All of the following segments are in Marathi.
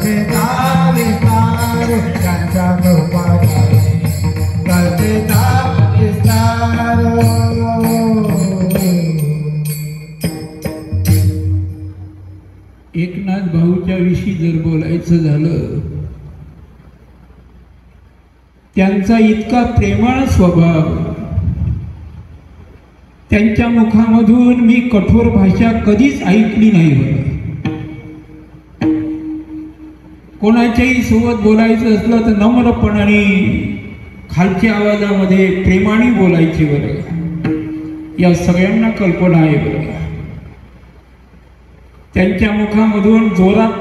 कथेचा विस्तार त्यांच्या कृपाचा कथेचा विस्तार। एकनाथ भाऊच्या विषयी जर बोलायचं झालं, त्यांचा इतका प्रेमळ स्वभाव, त्यांच्या मुखामधून मी कठोर भाषा कधीच ऐकली नाही बरं। कोणाच्याही सोबत बोलायचं असलं तर नम्रपणाने खालच्या आवाजामध्ये प्रेमाने बोलायची बरं। या सगळ्यांना कल्पना आहे बरं। त्यांच्या मुखामधून जोरात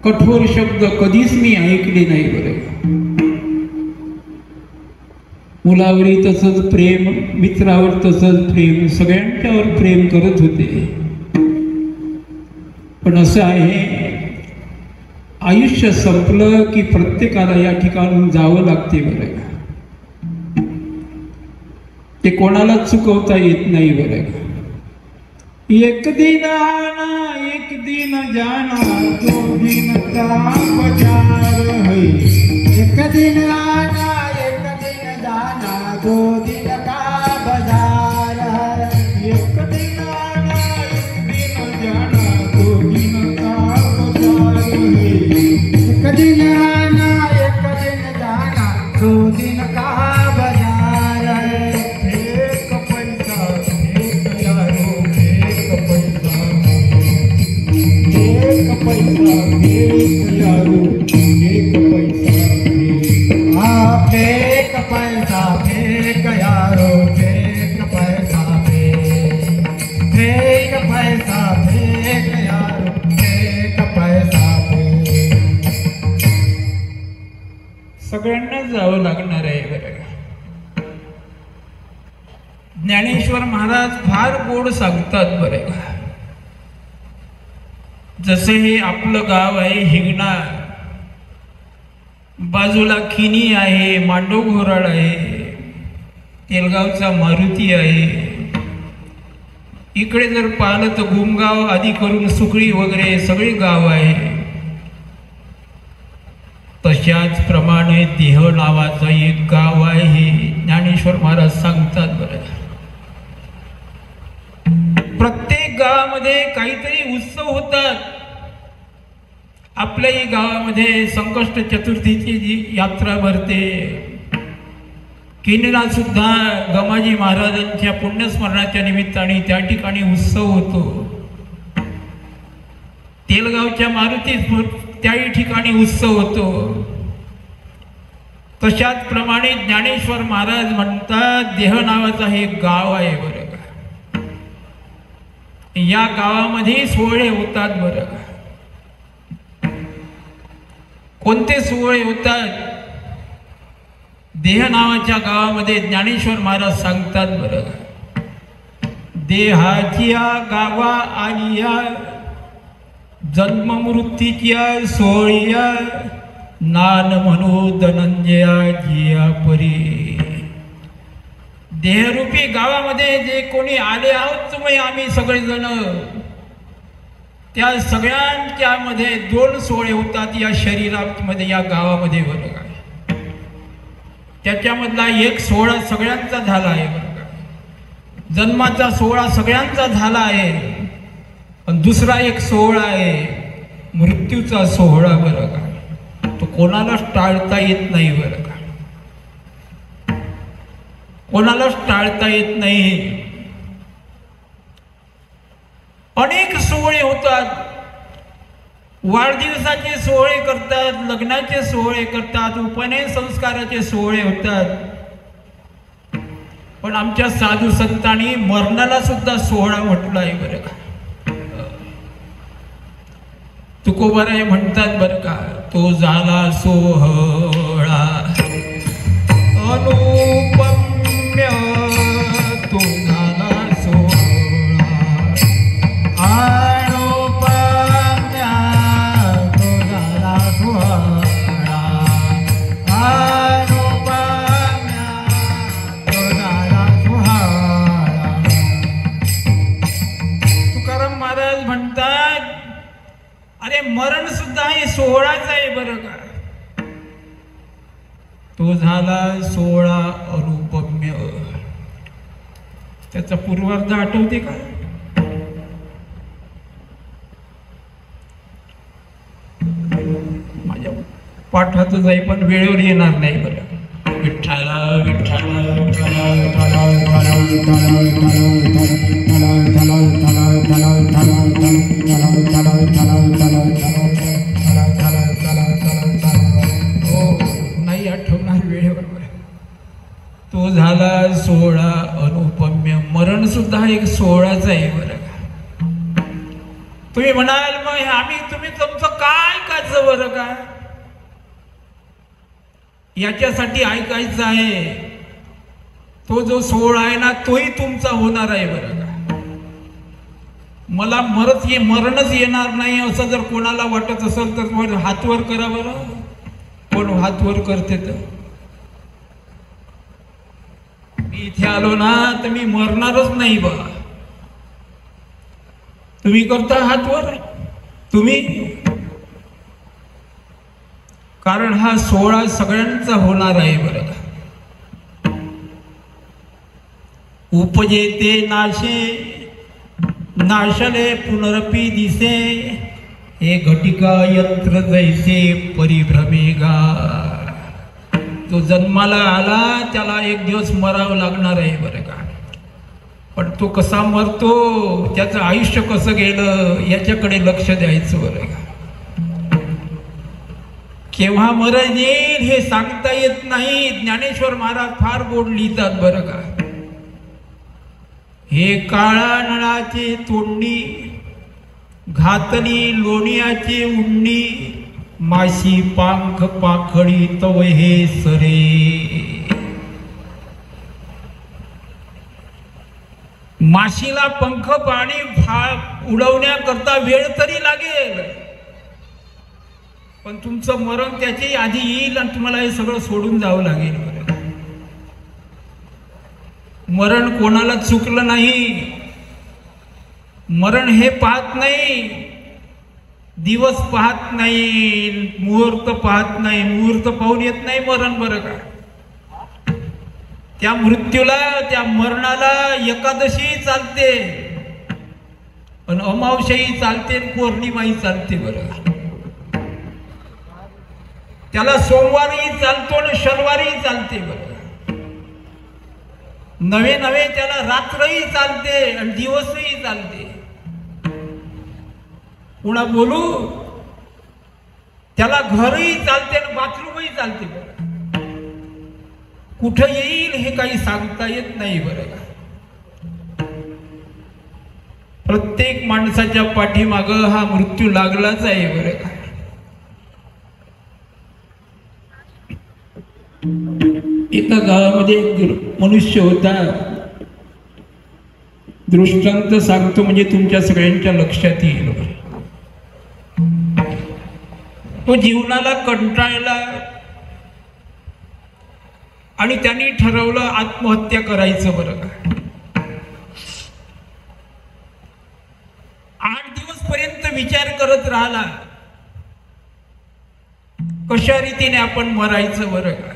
कठोर शब्द कधीच मी ऐकले नाही बरं। मुलावरही तसंच प्रेम, मित्रावर तसंच प्रेम, सगळ्यांच्यावर प्रेम करत होते। पण असं आहे, आयुष्य संपलं की प्रत्येकाला या ठिकाणून जावं लागते बरं। ते कोणाला चुकवता येत नाही बरं। एक दिन आना एक दिन जाना, दो दिन का बाजार है। एक दिन आना एक दिन जाना, दो दिन का बाजार है। एक दिन आना एक दिन जाना, दो दिन का बाजार है। एक दिन आना एक दिन जाना, दो दिन का बाजार है। एक पैसा एक यारो, एक पैसा एक यारो, एक पैसा आप एक पैसा फेंक यारो, एक पैसा फेंक, एक पैसा फेंक यारो, एक पैसा फेंक। सगळ्यांना जावं लागणार आहे बरं। ज्ञानेश्वर महाराज फार गोड सांगतात बरं। जसे हे आपलं गाव आहे हिंगणा, बाजूला खिनी आहे, मांडव घोराळ आहे, तेलगावचा मारुती आहे। इकडे जर पाहिलं तर गुमगाव आदी करून सुकळी वगैरे सगळे गाव आहे। तशाच प्रमाणे देह नावाचं एक गाव आहे, हे ज्ञानेश्वर महाराज सांगतात बरं। प्रत्येक गावामध्ये काहीतरी उत्सव होतात। आपल्याही गावामध्ये संकष्ट चतुर्थीची जी यात्रा भरते, किनीला सुद्धा गमाजी महाराजांच्या पुण्यस्मरणाच्या निमित्ताने त्या ठिकाणी उत्सव होतो। तेलगावच्या मारुती त्याही ठिकाणी उत्सव होतो। तशाच प्रमाणे ज्ञानेश्वर महाराज म्हणतात, देह नावाचा हे गाव आहे बरं। या गावामध्ये सोहळे होतात बरं। कोणते सोहळे होतात? देह नावाच्या गावामध्ये ज्ञानेश्वर महाराज सांगतात बरं, देहाच्या गावा आलिया, जन्म मृत्यूच्या सोहळ्या, नान म्हणू धनंजया जिया परी। देहरूपी गावामध्ये जे कोणी आले आहोत तुम्ही, आम्ही सगळेजण, त्या सगळ्यांच्या मध्ये दोन सोहळे होतात या शरीरामध्ये, या गावामध्ये बरं। त्याच्यामधला एक सोहळा सगळ्यांचा झाला आहे बरं। जन्माचा सोहळा सगळ्यांचा झाला आहे, पण दुसरा एक सोहळा आहे मृत्यूचा सोहळा बरं। तो कोणालाच टाळता येत नाही बरं। कोणालाच टाळता येत नाही। अनेक सोहळे होतात, वाढदिवसाचे सोहळे करतात, लग्नाचे सोहळे करतात, उपनयन संस्काराचे सोहळे होतात। पण आमच्या साधू संतांनी मरणाला सुद्धा सोहळा म्हटला आहे बरं का। तुकोबाराय म्हणतात बरं का, तो झाला सोहळा अनुपम्य, तो झाला सोहळा अनुपम्य, तो झाला सोहळा अनुपम्य, तो झाला सोहळा। तुकाराम महाराज म्हणतात, अरे मरण सुद्धा हे सोहळाच आहे बरं का. तो झाला सोहळा अनुपम्य. त्याचा पूर्वार्ध आठवते का? माझ्या पाठातच आहे पण वेळेवर येणार नाही बरं. विठ्ठल विठ्ठल नाही आठवणार वेळेवर. तो झाला सोहळा अनुपम्य. मरण सुद्धा एक सोहळाच आहे बरं का. तुम्ही म्हणाल मग आम्ही तुम्ही तुमचं काय काच बरं का. याच्यासाठी ऐकायचं आहे. तो जो सोहळा आहे ना तोही तुमचा होणार आहे बरं का. मला मरणच येणार नाही असं जर कोणाला वाटत असेल तर हातवर करा बरं. कोण हातवर करते तर मी इथे आलो ना तर मी मरणारच नाही बा. तुम्ही करता हातवर तुम्ही. कारण हा सोहळा सगळ्यांचा होणार आहे बरं का. उपजेते नाशे नाशले पुनरपी दिसे हे घटिका यंत्र जैसे परिभ्रमेगा. तो जन्माला आला त्याला एक दिवस मरावं लागणार आहे बरं का. पण तो कसा मरतो त्याचं आयुष्य कसं गेलं याच्याकडे लक्ष द्यायचं बरं का. केव्हा मरण येईल हे सांगता येत नाही. ज्ञानेश्वर महाराज फार गोड लिहितात बरं का. हे काळा नळाचे तोंडी घातली लोणियाचे उंडी माशी पांख पाखडी तव हे सरे. माशीला पंख पाणी उडवण्याकरता वेळ तरी लागेल पण तुमचं मरण त्याची आधी येईल आणि तुम्हाला हे सगळं सोडून जावं लागेल. मरण कोणाला चुकलं नाही. मरण हे पाहत नाही. दिवस पाहत नाही. मुहूर्त पाहत नाही. मुहूर्त पाहून येत नाही मरण बरं का. त्या मृत्यूला त्या मरणाला एकादशी चालते पण अमावस्याही चालते पौर्णिमाही चालते बरं का. त्याला सोमवारही चालतो आणि शनिवारही चालते बरं. नवे नवे त्याला रात्रही चालते आणि दिवसही चालते. पुन्हा बोलू त्याला घरही चालते आणि बाथरूमही चालते बरं. कुठं येईल हे काही सांगता येत नाही बरं का. प्रत्येक माणसाच्या पाठीमाग हा मृत्यू लागलाच आहे बरं का. एका गावामध्ये एक मनुष्य होता. दृष्टांत सांगतो म्हणजे तुमच्या सगळ्यांच्या लक्षात येईल. तो जीवनाला कंटाळला आणि त्यांनी ठरवलं आत्महत्या करायचं बरं का. 8 दिवस पर्यंत विचार करत राहिला कशा रीतीने आपण मरायचं बरं का.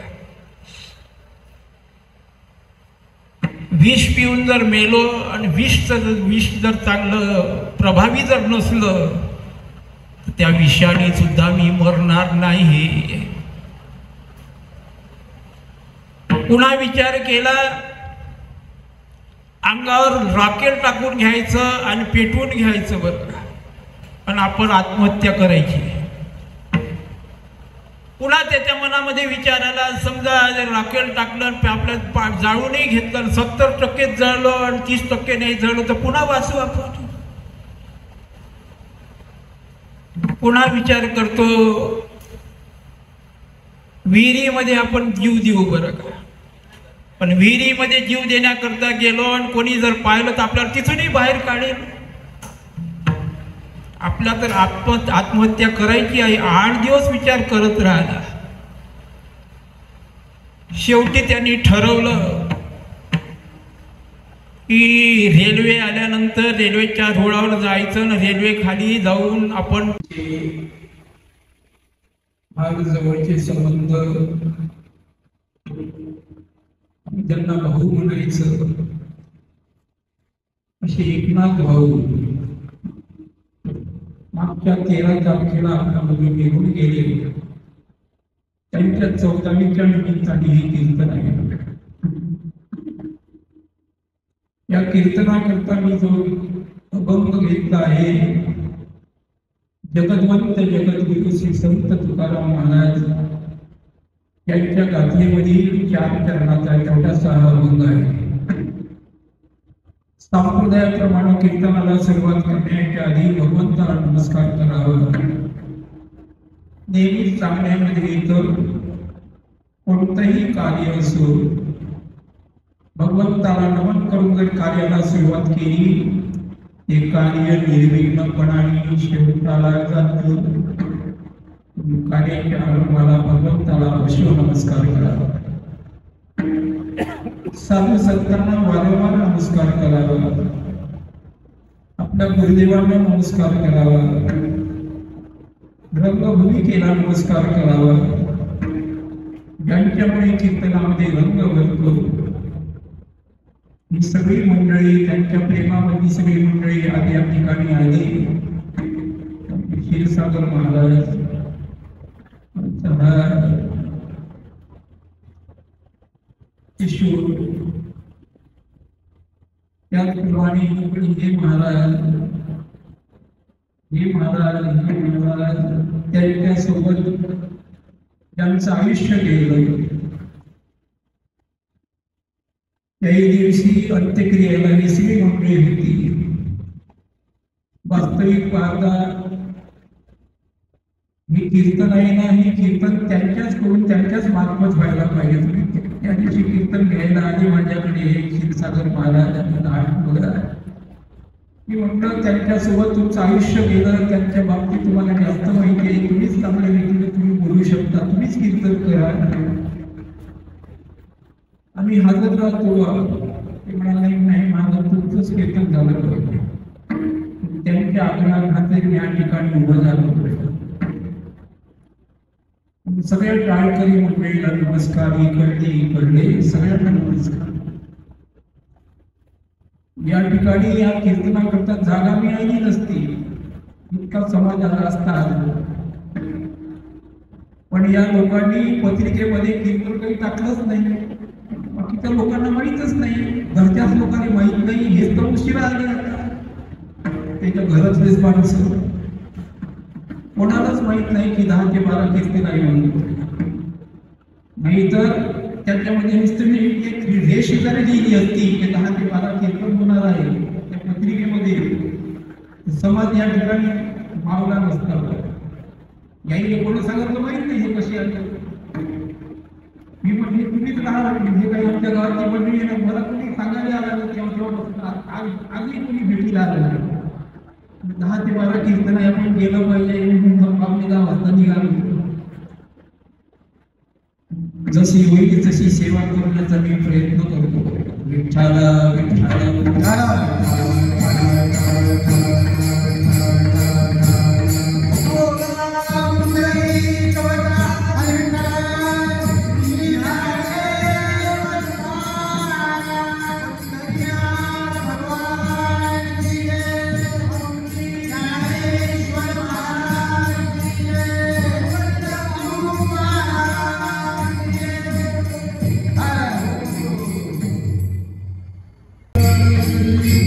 विष पिऊन जर मेलो आणि विष जर चांगलं प्रभावी जर नसलं तर त्या विषाने सुद्धा मी मरणार नाही. पुन्हा विचार केला अंगावर राखेल टाकून घ्यायचं आणि पेटवून घ्यायचं बरं का पण आपण आत्महत्या करायची. पुन्हा त्याच्या मनामध्ये विचार आला समजा राखेल टाकलं आपल्या जाळूनही घेतलं 70% जळलं आणि 30% नाही जळलं तर पुन्हा वाचू आपण. पुन्हा विचार करतो विहिरीमध्ये आपण जीव देऊ बरं का. पण विहिरीमध्ये जीव देण्याकरता गेलो आणि कोणी जर पाहिलं तर आपल्याला तिथूनही बाहेर काढेल. आपल्या तर आत्महत्या करायची आहे. 8 दिवस विचार करत राहिला. शेवटी त्यांनी ठरवलं की रेल्वे आल्यानंतर रेल्वेच्या रुळावर जायचं आणि रेल्वे खाली जाऊन आपण फार जवळचे संबंध, ज्यांना भाऊ म्हणायचं असे एकनाथ भाऊ मागच्या 13 तारखेला आपल्यामधून निघून गेले. त्यांच्या 14वीच्या निमित्ताने हे कीर्तन आहे. या कीर्तनाकरता मी जो अभंग घेतला आहे, जगद्वंत जगद्गुरु श्री संत तुकाराम महाराज यांच्या गाथेमधील 4 चरणाचा छोटासा अभंग आहे. संप्रदायाप्रमाणे कीर्तनाला सुरुवात करण्याच्या आधी भगवंताला नमस्कार करावा. नेहमीच सांगण्यामध्ये येतं, कोणतंही कार्य असो भगवंताला नमन करून जर कार्याला सुरुवात केली, ते कार्य निर्विघ्नपणाने शेवटाला जातं. कार्याच्या आरंभाला भगवंताला अवश्य नमस्कार करावा. साधू संतांना वारंवार नमस्कार करावा. आपल्या गुरुदेवांना नमस्कार करावा. रंगभूमिकेला नमस्कार करावा. ज्यांच्यामुळे कीर्तनामध्ये रंग भरतो, ही सगळी मंडळी, त्यांच्या प्रेमामध्ये सगळी मंडळी आज या ठिकाणी आली. क्षीरसागर महाराज, किशोर, त्याचप्रमाणे हे महाराज, हे महाराज, हे महाराज, त्यांच्यासोबत त्यांचं आयुष्य गेलं. त्याही दिवशी अंत्यक्रियेला ही सगळी मंडळी होती. वास्तविक पाहता हे कीर्तन आहे ना, हे कीर्तन त्यांच्याच कडून त्यांच्याच मार्फत व्हायला पाहिजे. तुम्ही त्या दिवशी कीर्तन घ्यायला आले माझ्याकडे क्षीरसागर महाराज आठवलं. मी म्हटलं त्यांच्यासोबत तुमचं आयुष्य गेलं, त्यांच्या बाबतीत तुम्हाला जास्त माहिती आहे, तुम्हीच चांगल्या रीतीने तुम्ही बोलू शकता, तुम्हीच कीर्तन करा. आम्ही हजर राहतो. ते म्हणाले नाही, माझं तुमचंच कीर्तन झालं पाहिजे. त्यांच्या आग्रहाखातर या ठिकाणी उभं झालं. सगळ्या टाळकरी मंडळीला नमस्कार. इकडले सगळ्यांना नमस्कार. या ठिकाणी या कीर्तनाकरता जागा मिळाली नसती, इतका समाज आला असता. पण या लोकांनी पत्रिकेमध्ये कीर्तन काही टाकलंच नाही. बाकीच्या लोकांना माहीतच नाही, घरच्याच लोकांना माहीत नाही. हेच तर उशिरा आले. त्याच्या घरातलेच माणसं, कोणालाच माहित नाही की 10 ते 12 कीर्तन आहे म्हणून. नाहीतर त्याच्यामध्ये नुसतं एक रेष जरी लिहिली असती की 10 ते 12 कीर्तन होणार आहे त्या पत्रिकेमध्ये, समाज या ठिकाणी मावला नसता. याही कोणी सांगितलं माहित नाही हे कसे आले. मी म्हणजे तुम्हीच राहा, हे काही आमच्या गावाची मंडळी आहे, मला कोणी सांगायला आलं तेव्हा आजही कोणी भेटीला आलं नाही. 10 ते 12 कीर्तन आपण गेलं पाहिजे. 10 वाजता निघालो. जशी होईल तशी सेवा करण्याचा मी प्रयत्न करतो. विठ्ठला विठ्ठला Thank you.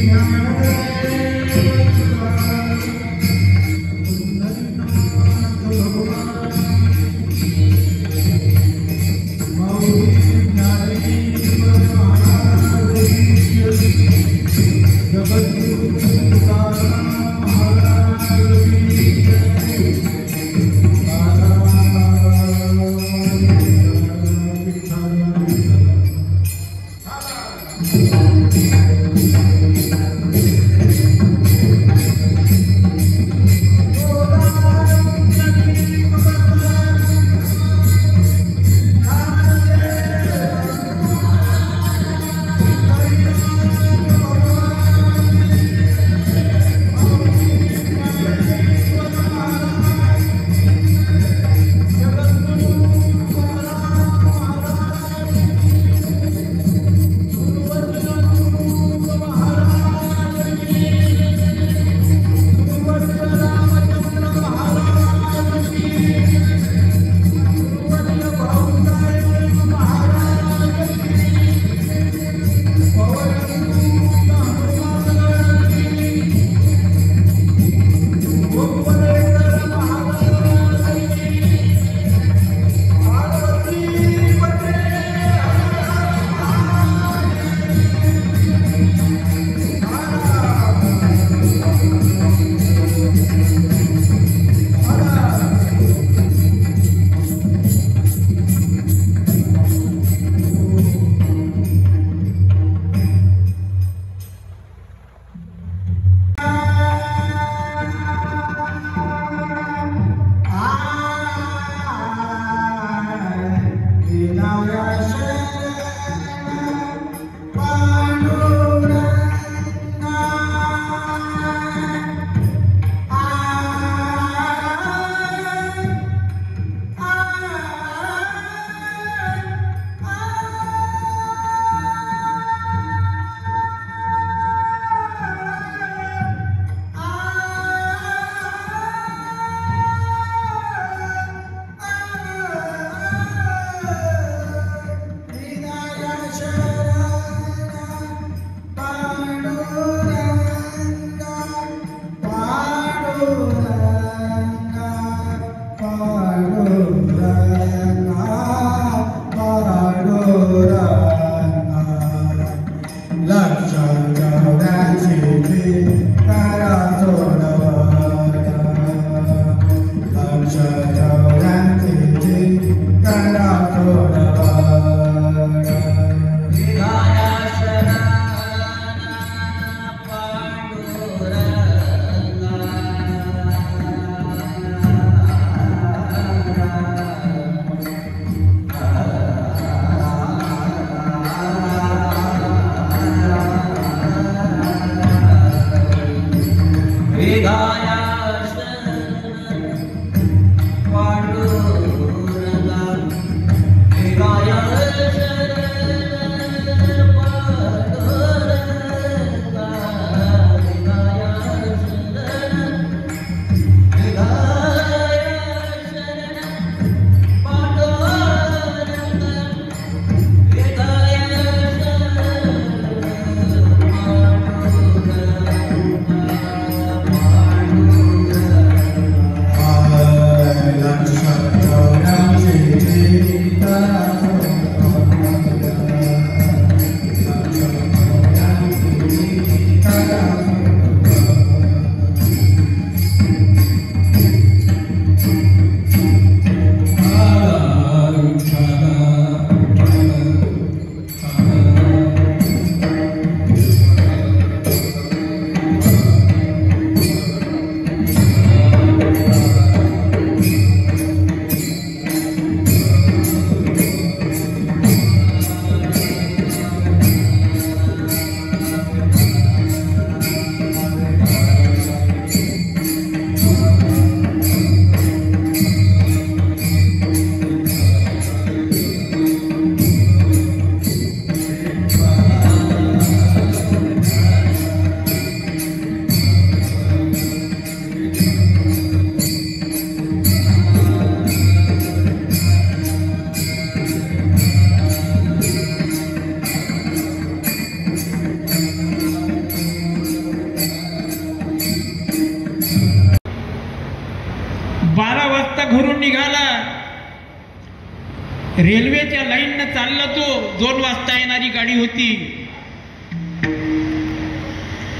रेल्वेच्या लाईननं चालला तो, 2 वाजता येणारी गाडी होती.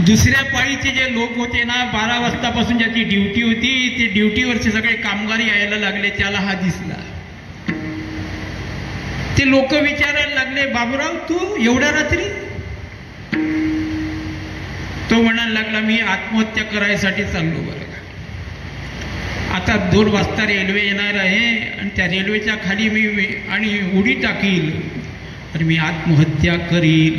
दुसऱ्या पाळीचे जे लोक होते ना, 12 वाजतापासून ज्याची ड्युटी होती, ते ड्युटीवरचे सगळे कामगार यायला लागले. त्याला हा दिसला. ते लोक विचारायला लागले, बाबूराव तू एवढ्या रात्री? तो म्हणायला लागला, मी आत्महत्या करायसाठी चाललो बरं का. आता 2 वाजता रेल्वे येणार आहे आणि त्या रेल्वेच्या खाली मी आणि उडी टाकील आणि मी आत्महत्या करील.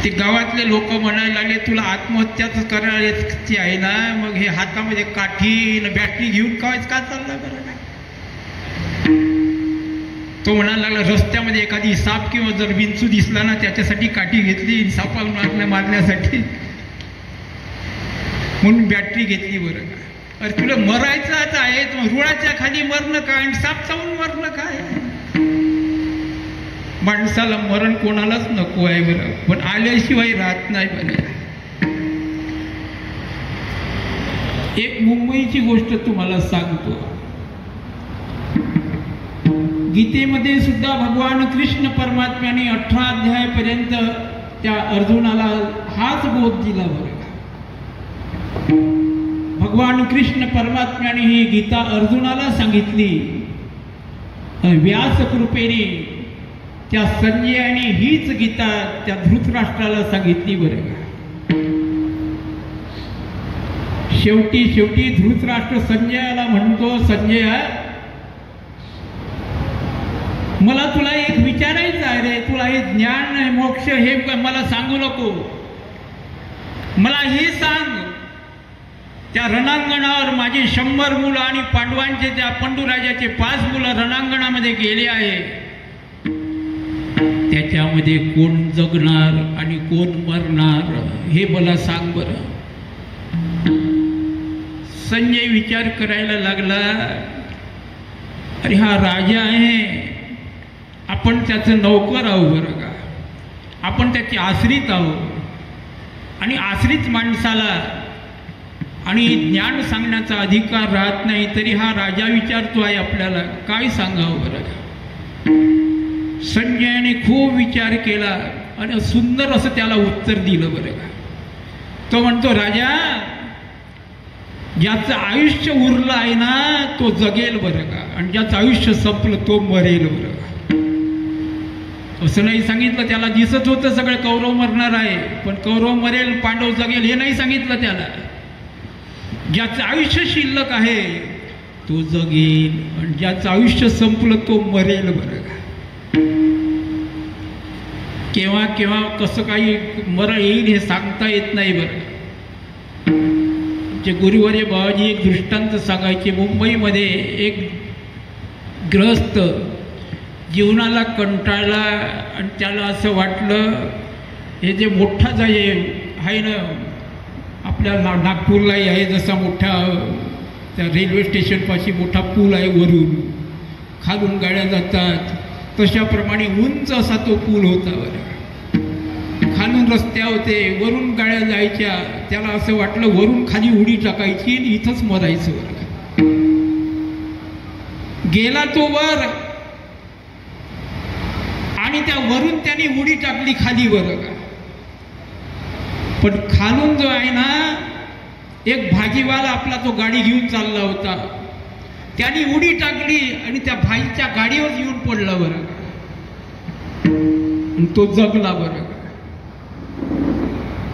ते गावातले लोक म्हणायला लागले, तुला आत्महत्याच करायची आहे ना, मग हे हातामध्ये काठी बॅटरी घेऊन का चालला बरं का. तो म्हणायला लागला, रस्त्यामध्ये एखादी साप किंवा जर विंचू दिसला ना, त्याच्यासाठी काठी घेतली, सापाला मारण्यासाठी म्हणून बॅटरी घेतली बरं का. अरे तुला मरायचंच आहे, रुळाच्या खाली मरणं काय आणि साप चावून मरणं काय. माणसाला मरण कोणालाच नको आहे बरं, पण आल्याशिवाय राहत नाही बरं. एक मुंबईची गोष्ट तुम्हाला सांगतो. गीतेमध्ये सुद्धा भगवान कृष्ण परमात्म्याने 18 अध्यायापर्यंत त्या अर्जुनाला हाच बोध दिला बरं. भगवान कृष्ण परमात्म्याने ही गीता अर्जुनाला सांगितली. व्यास कृपेने त्या संजयाने हीच गीता त्या धृतराष्ट्राला सांगितली बरं का. शेवटी धृतराष्ट्र संजयाला म्हणतो, संजय मला तुला एक विचारायचं आहे रे, तुला हे ज्ञान मोक्ष हे मला सांगू नको, मला हे सांग, त्या रणांगणावर माझे 100 मुलं आणि पांडवांचे त्या पंडुराजाचे 5 मुलं रणांगणामध्ये गेले आहे, त्याच्यामध्ये कोण जगणार आणि कोण मरणार हे मला सांग बरं. संजय विचार करायला लागला, अरे हा राजा आहे, आपण त्याचं नौकर आहोत बरं का, आपण त्याचे आश्रित आहोत आणि आश्रित माणसाला आणि ज्ञान सांगण्याचा अधिकार राहत नाही, तरी हा राजा विचारतो आहे आपल्याला काय सांगावं बरं का. संजयाने खूप विचार केला आणि सुंदर असं त्याला उत्तर दिलं बरं का. तो म्हणतो, राजा ज्याचं आयुष्य उरलं आहे ना तो जगेल बरं का, आणि ज्याचं आयुष्य संपलं तो मरेल बरं का. असं नाही सांगितलं त्याला, दिसत होतं सगळं कौरव मरणार आहे, पण कौरव मरेल पांडव जगेल हे नाही सांगितलं त्याला. ज्याचं आयुष्य शिल्लक आहे तो जगेल आणि ज्याचं आयुष्य संपलं तो मरेल बरं का. केव्हा केव्हा कसं काही मरण येईल हे सांगता येत नाही बरं. जे गुरुवर्य बाबाजी एक दृष्टांत सांगायचे. मुंबईमध्ये एक ग्रहस्थ जीवनाला कंटाळला आणि त्याला असं वाटलं, हे जे मोठा जाय आहे ना आपल्या नागपूरलाही आहे, जसा मोठा त्या रेल्वे स्टेशनपाशी मोठा पूल आहे, वरून खालून गाड्या जातात, तशाप्रमाणे उंच असा तो पूल होता बरं. खालून रस्ते होते, वरून गाड्या जायच्या. त्याला असं वाटलं वरून खाली उडी टाकायची आणि इथंच मरायचं बरं. गेला तो वर आणि त्या वरून त्याने उडी टाकली खाली बरं का. पण खालून जो आहे ना, एक भाजीवाला आपला तो गाडी घेऊन चालला होता, त्याने उडी टाकली आणि त्या भाईच्या गाडीवर येऊन पडला बरं का. तो जगला बरं का.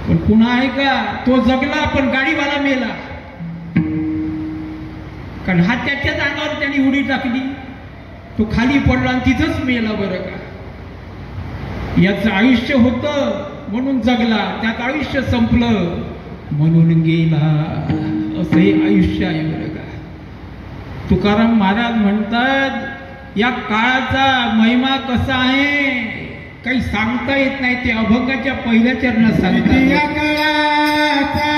पण पुन्हा आहे का, तो जगला पण गाडीवाला मेला, कारण हा त्याच्याच अंगावर त्याने उडी टाकली, तो खाली पडला आणि तिथंच मेला बरं का. याचं आयुष्य होतं म्हणून जगला, त्यात आयुष्य संपलं म्हणून गेला. असं हे आयुष्य आहे बरं का. तुकाराम महाराज म्हणतात, या काळाचा महिमा कसा आहे काही सांगता येत नाही, ते अभंगाच्या पहिल्या चरणात सांगतात. किती या काळाचा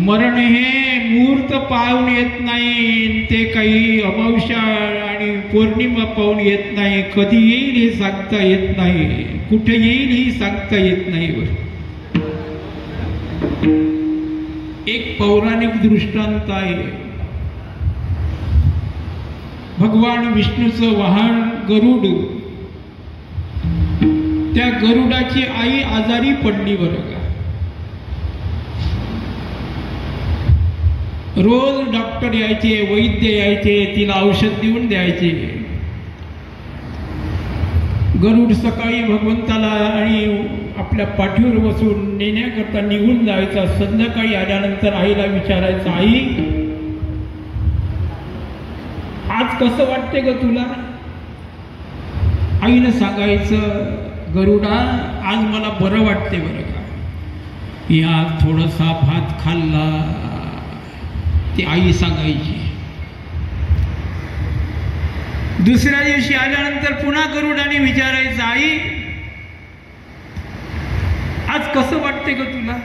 मरण हे मुहूर्त पाहून येत नाही, ते काही अमावस्या आणि पौर्णिमा पाहून येत नाही, कधी येईल हे सांगता येत नाही, कुठे येईल हे सांगता येत नाही. एक पौराणिक दृष्टांत आहे. भगवान विष्णूचं वाहन गरुड, त्या गरुडाची आई आजारी पडली बरं का. रोज डॉक्टर यायचे, वैद्य यायचे, तिला औषध देऊन द्यायचे. गरुड सकाळी भगवंताला आणि आपल्या पाठीवर बसून नेण्याकरता निघून जायचा. संध्याकाळी आल्यानंतर आईला विचारायचं, आई आज कसं वाटते ग तुला. आईनं सांगायचं, गरुडा आज मला बरं वाटते बरं का. या थोडासा भात खाल्ला. ती आई सांगायची. दुसऱ्या दिवशी आल्यानंतर पुन्हा गरुडाने विचारायचं, आई आज कसं वाटते ग तुला.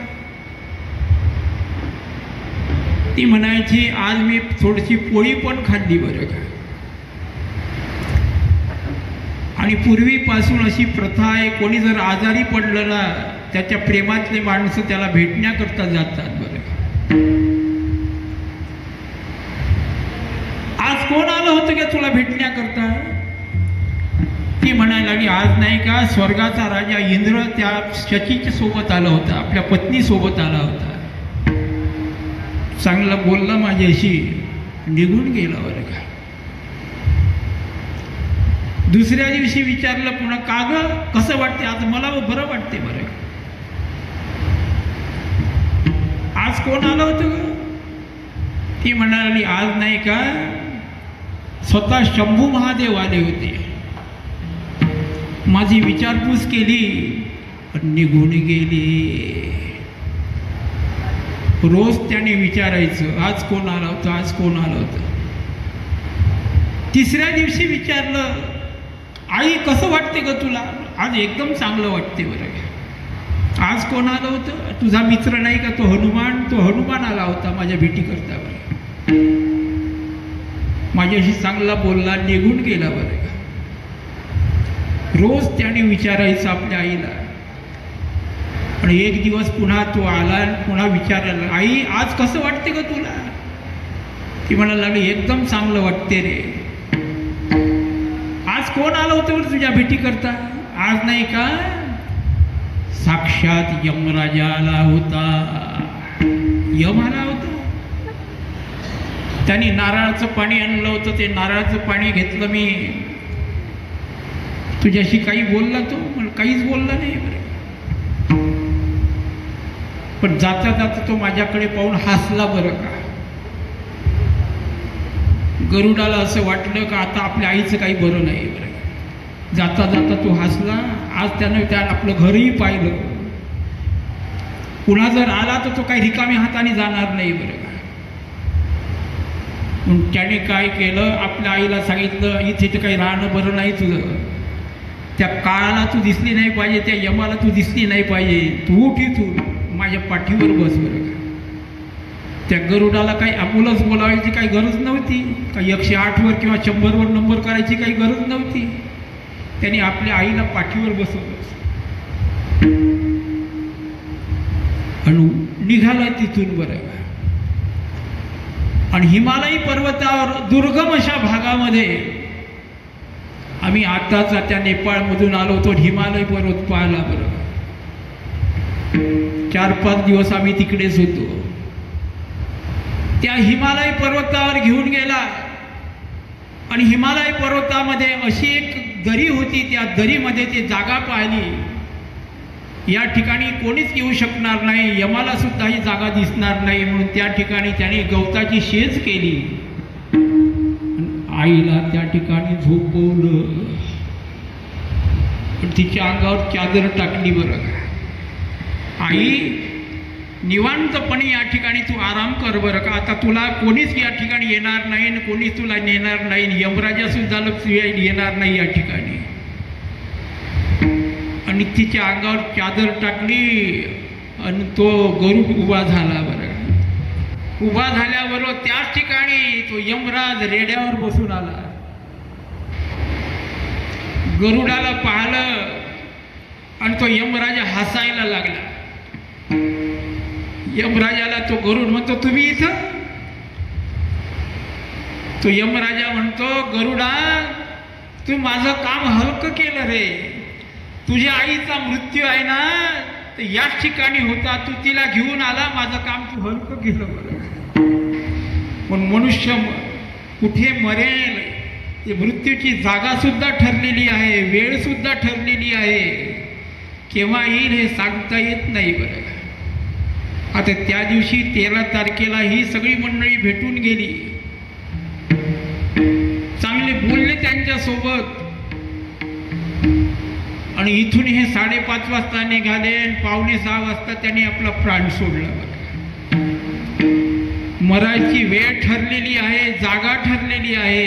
ती म्हणायची, आज मी थोडीशी पोळी पण खाल्ली बरं का. आणि पूर्वीपासून अशी प्रथा आहे, कोणी जर आजारी पडलं ना, त्याच्या प्रेमातले माणसं त्याला भेटण्याकरता जातात बरं का. आज कोण आलं होतं का तुला भेटण्याकरता. ती म्हणायला लागली, आज नाही का स्वर्गाचा राजा इंद्र त्या शचीच्या सोबत आला होता, आपल्या पत्नी सोबत आला होता. चांगला बोलला माझ्याशी, निघून गेला बरं का. दुसऱ्या दिवशी विचारलं पुन्हा, का ग कसं वाटते आज. मला बरं वाटते बरं. आज कोण आलं होतं ग. ती म्हणाली, आज नाही का स्वतः शंभू महादेव आले होते. माझी विचारपूस केली पण निघून गेले. रोज त्याने विचारायचं, आज कोण आलं होतं, आज कोण आलं होतं. तिसऱ्या दिवशी विचारलं, आई कसं वाटते ग तुला. आज एकदम चांगलं वाटते बरं. आज कोण आलं होतं. तुझा मित्र नाही का तो हनुमान, तो हनुमान आला होता माझ्या भेटी करता बरं. माझ्याशी चांगला बोलला, निघून गेला बरं का. रोज त्याने विचारायचं आपल्या आईला. पण एक दिवस पुन्हा तो आला आणि पुन्हा विचारायला, आई आज कसं वाटते ग तुला. ती म्हणायला लागली, एकदम चांगलं वाटते रे. आज कोण आलं होतं बरं तुझ्या भेटी करता. आज नाही का साक्षात यमराजा आला होता. यम आला होता. त्यांनी नारळाचं पाणी आणलं होतं. ते नारळाचं पाणी घेतलं मी. तुझ्याशी काही बोलला तो. मला काहीच बोलला नाही बरं. पण जाता जाता तो माझ्याकडे पाहून हसला बरं का. गरुडाला असं वाटलं का आता आपल्या आईचं काही बरं नाही बरं. जाता जाता तो हसला. आज त्यानं आपलं घरही पाहिलं. पुन्हा जर आला तर तो काही रिकाम्या हाताने जाणार नाही बरं का. त्याने काय केलं, आपल्या आईला सांगितलं, इथे तर काही राहणं बरं नाही तुझं. त्या काळाला तू दिसली नाही पाहिजे, त्या यमाला तू दिसली नाही पाहिजे. तू उठ इथून माझ्या पाठीवर बस बरं का. त्या गरुडाला काही ॲम्ब्युलन्स बोलावायची काही गरज नव्हती. काही 108वर किंवा 100वर नंबर करायची काही गरज नव्हती. त्यांनी आपल्या आईला पाठीवर बसवलं आणि निघाला तिथून बरं का. आणि हिमालयी पर्वतावर दुर्गम अशा भागामध्ये आम्ही आताच त्या नेपाळमधून आलो होतो. हिमालय पर्वत पाहिला बरं. 4-5 दिवस आम्ही तिकडेच होतो. त्या हिमालय पर्वतावर घेऊन गेला आणि हिमालय पर्वतामध्ये अशी एक दरी होती. त्या दरीमध्ये ते जागा पाहिली. या ठिकाणी कोणीच येऊ शकणार नाही, यमाला सुद्धा ही जागा दिसणार नाही, म्हणून त्या ठिकाणी त्याने गवताची शेज केली. आईला त्या ठिकाणी झोपवलं, पण तिच्या अंगावर चादर टाकली. बरं का, आई निवांतपणे या ठिकाणी तू आराम कर बरं का, आता तुला कोणीच या ठिकाणी येणार नाही आणि कोणीच तुला नेणार नाही, यमराजा सुद्धा येणार नाही या ठिकाणी. आणि तिच्या अंगावर चादर टाकली आणि तो गरुड उभा झाला. बरं, उभा झाल्याबरोबर त्याच ठिकाणी तो यमराज रेड्यावर बसून आला. गरुडाला पाहिलं आणि तो यमराजा हसायला लागला. यमराजाला तो गरुड म्हणतो, तुम्ही इथं? तो यमराजा म्हणतो, गरुडा तू माझं काम हलकं केलं रे, तुझ्या आईचा मृत्यू आहे ना तर याच ठिकाणी होता, तू तिला घेऊन आला, माझं काम तू हलकं केलं. बरं, पण मनुष्य कुठे मरेल ते मृत्यूची जागा सुद्धा ठरलेली आहे, वेळ सुद्धा ठरलेली आहे, केव्हा येईल हे सांगता येत नाही. बरं, आता त्या दिवशी 13 तारखेला ही सगळी मंडळी भेटून गेली, चांगले बोलले त्यांच्यासोबत, आणि इथून हे 5:30 वाजता निघाले, 5:45 वाजता त्यांनी आपला प्राण सोडला. मरायची वेळ ठरलेली आहे, जागा ठरलेली आहे,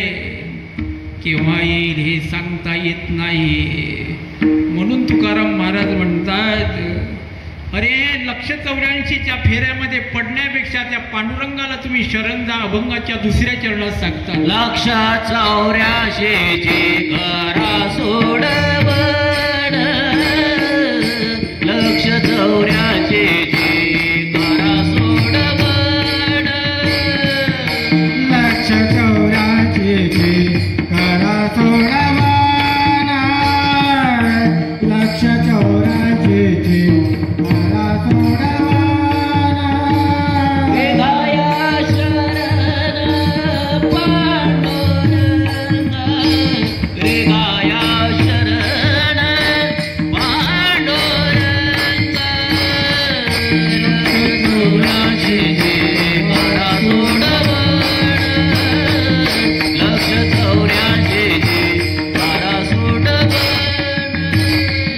केव्हा येईल हे सांगता येत नाही. म्हणून तुकाराम महाराज म्हणतात, अरे 184च्या फेऱ्यामध्ये पडण्यापेक्षा त्या पांडुरंगाला तुम्ही शरण जा, अभंगाच्या 2ऱ्या चरणात सांगता. 184चे करा सोडवण, 184चे करा सोडवण, 184चे करा सोडवण, 184चे करा सोडवण.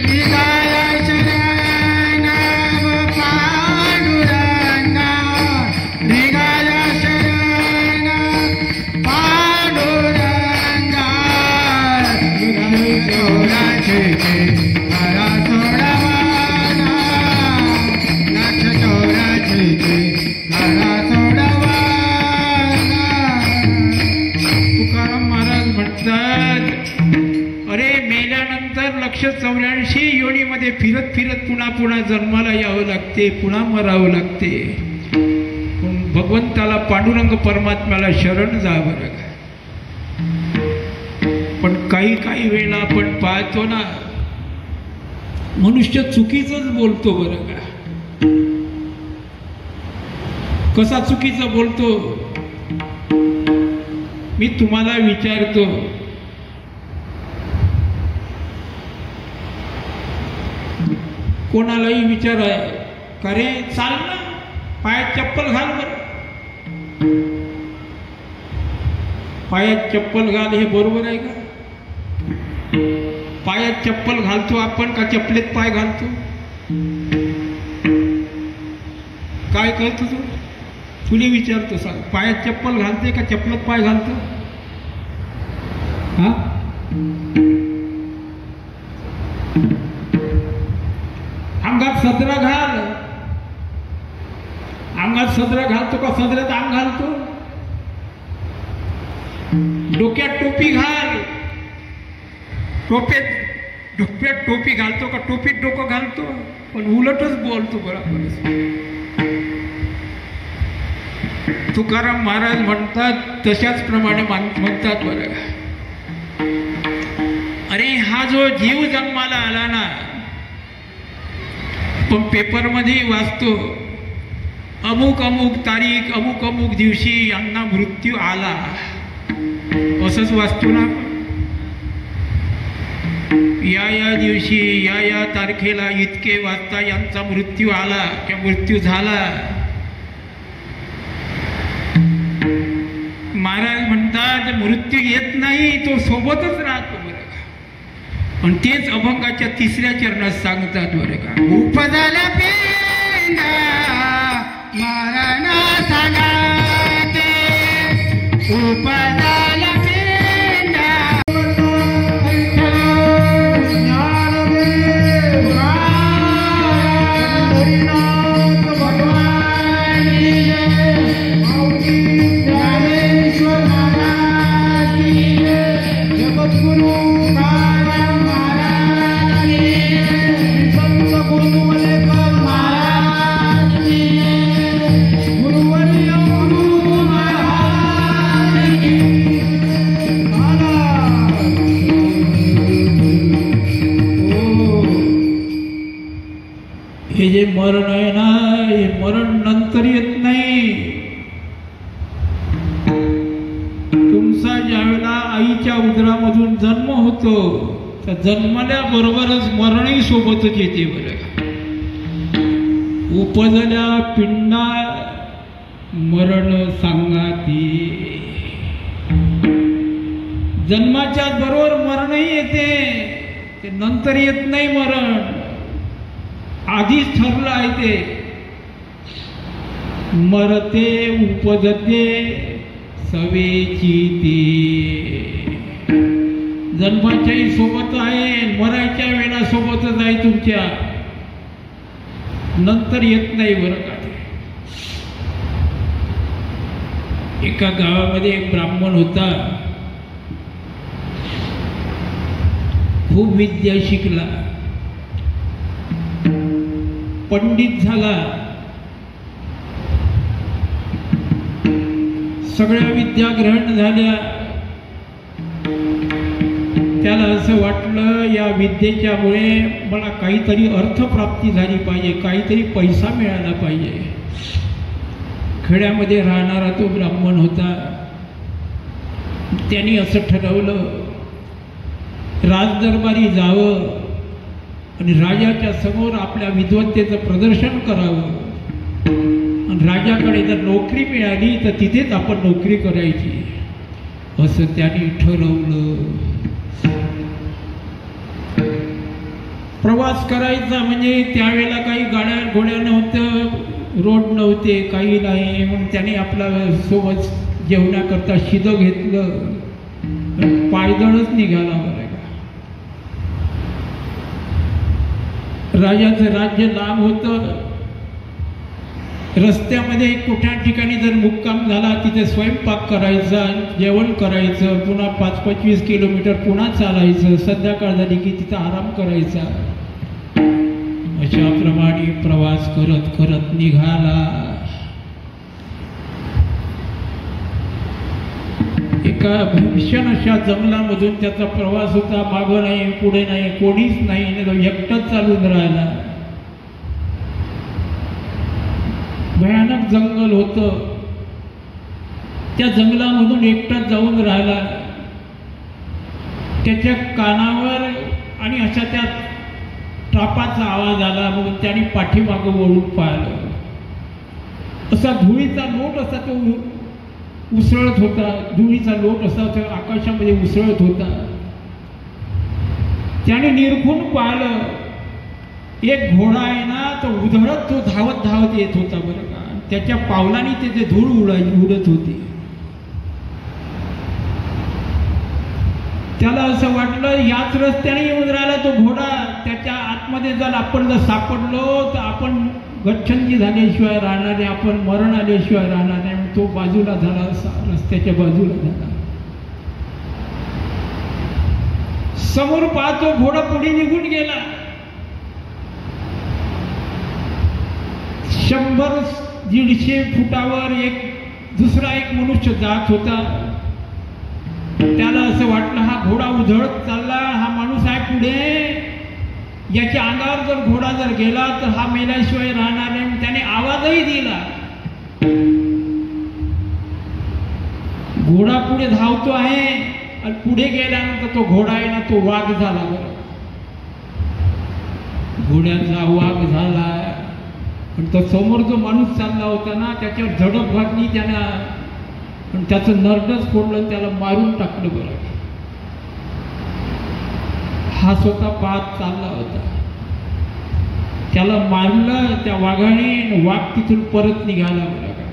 वेगाया शरण पांडुरंग, वेगाया शरण पांडुरंग, 184चे करा सोडवण, 184चे करा सोडवण. तुकाराम महाराज म्हणतात, अरे मेल्यानंतर 184 योनीमध्ये फिरत फिरत पुन्हा पुन्हा जन्माला यावं लागते, पुन्हा मरावं लागते, पण भगवंताला पांडुरंग परमात्म्याला शरण जा. बरं का, पण काही वेळेला आपण पाहतो ना, मनुष्य चुकीचंच बोलतो. बरं का, कसा चुकीचं बोलतो मी तुम्हाला विचारतो, कोणालाही विचार आहे का रे, चाल ना, पायात चप्पल घाल. बरं, पायात चप्पल घाल हे बरोबर आहे का? पायात चप्पल घालतो आपण का चपलेत पाय घालतो? काय करतो तू? तुला विचारतो, सांग, पायात चप्पल घालते का चपलेत पाय घालतो? हा, अंगात सदरा घाल, अंगात सदरा घालतो का सदऱ्यात अंग घालतो? डोक्यात टोपी घाल, डोक्यात टोपी घालतो का टोपीत डोकं घालतो? पण उलटच बोलतो. बरोबर, तुकाराम महाराज म्हणतात तशाच प्रमाणे म्हणतात. बरं, अरे हा जो जीव जन्माला आला ना, पण पेपरमध्ये वाचतो अमुक अमुक तारीख अमुक अमुक दिवशी यांना मृत्यू आला, असंच वाचतो ना. या दिवशी या तारखेला इतके वाजता यांचा मृत्यू आला किंवा मृत्यू झाला. महाराज म्हणतात मृत्यू येत नाही, तो सोबतच राहतो बरं का. आणि तेच अभंगाच्या 3ऱ्या चरणात सांगतात बरं का. उपजला पिंड मरण सांगते, उपजला पिंड हे जे मरण आहे ना, हे मरण नंतर येत नाही. तुमचा ज्यावेळेला आईच्या उदरामधून जन्म होतो, त्या जन्मल्याबरोबरच मरणही सोबतच येते बरं का. उपजल्या पिंडा मरण सांगाती. जन्माच्या बरोबर मरणही येते, ते नंतर येत नाही मरण. आधीच ठरलं आहे ते. मरते उपजते सवेची ते. जन्माच्याही सोबत आहे, मरायच्या वेळा सोबतच आहे तुमच्या. नंतर येत नाही बरं का. एका गावामध्ये एक ब्राह्मण होता, खूप विद्या शिकला, पंडित झाला, सगळ्या विद्या ग्रहण झाल्या. त्याला असं वाटलं या विद्येच्यामुळे मला काहीतरी अर्थप्राप्ती झाली पाहिजे, काहीतरी पैसा मिळाला पाहिजे. खेड्यामध्ये राहणारा तो ब्राह्मण होता. त्यांनी असं ठरवलं, राजदरबारी जावं आणि राजाच्या समोर आपल्या विद्वत्तेचं प्रदर्शन करावं. आणि राजाकडे जर नोकरी मिळाली तर तिथेच आपण नोकरी करायची, असं त्यांनी ठरवलं. प्रवास करायचा म्हणजे त्यावेळेला काही गाड्या घोड्या नव्हतं, रोड नव्हते, काही नाही. म्हणून त्याने आपला सोबत जेवणाकरता शिदं घेतलं, पायदळच निघाला बरं का. राजाचं राज्य लांब होतं. रस्त्यामध्ये कुठल्या ठिकाणी जर मुक्काम झाला तिथे स्वयंपाक करायचा, जेवण करायचं, पुन्हा 5-25 किलोमीटर पुन्हा चालायचं, संध्याकाळ झाली की तिथं आराम करायचा. अशाप्रमाणे प्रवास करत करत निघाला. एका भीषण अशा जंगलामधून त्याचा प्रवास होता. मागं नाही, पुढे नाही, कोणीच नाही, एकटाच चालून राहिला. भयानक जंगल होतं. त्या जंगलामधून एकटाच जाऊन राहिला. त्याच्या कानावर आणि अशा त्या ट्रापाचा आवाज आला. म्हणून त्याने पाठीमागं वळून पाहिलं. असा धुळीचा लोट असा तो उसळत होता. धुळीचा लोट असा आकाशामध्ये उसळत होता. त्याने निरखून पाहिलं, एक घोडा आहे ना, तो उधळत तो धावत धावत येत होता बरं का. त्याच्या पावलाने त्याचे धूळ उडत होती. त्याला असं वाटलं याच रस्त्याने येऊन राहिला तो घोडा. त्याच्या आतमध्ये जर आपण सापडलो तर आपण गच्छंती झाल्याशिवाय राहणार नाही, आपण मरण आल्याशिवाय राहणार नाही. तो बाजूला झाला, रस्त्याच्या बाजूला झाला. समोर पाहतो घोडा पुढे निघून गेला. 100-150 फुटावर दुसरा एक मनुष्य जात होता. त्याला असं वाटलं हा घोडा उधळत चालला, हा माणूस आहे पुढे, याच्या अंगावर जर घोडा जर गेला तर हा मेल्याशिवाय राहणार नाही. त्याने आवाजही दिला. घोडा पुढे धावतो आहे आणि पुढे गेल्यानंतर तो घोडा आहे ना, तो वाघ झाला बरं. घोड्याचा वाघ झाला. पण तो समोर जो माणूस चालला होता ना, त्याच्यावर झडप घातली त्यानं. पण त्याचं नरडच फोडलं, त्याला मारून टाकलं बरं. हा स्वतः पाहत चालला होता, त्याला मारलं त्या वाघाने, वाघ तिथून परत निघाला बरं का.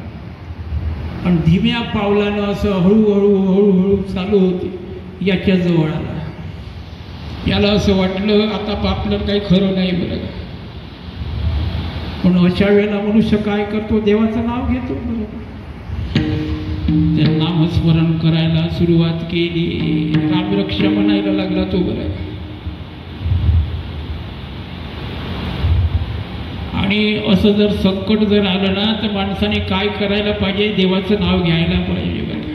पण धीम्या पावलानं असं हळूहळू हळूहळू चालू होते, याच्या जवळ आला. याला असं वाटलं आता आपल्याला काही खरं नाही बरं का. पण अशा वेळेला मनुष्य काय करतो, देवाचं नाव घेतो बरं का. त्या नामस्मरण करायला सुरुवात केली, रामरक्षा म्हणायला लागला तो बरं का. आणि असं जर संकट जर आलं ना तर माणसाने काय करायला पाहिजे, देवाचं नाव घ्यायला पाहिजे बरं का.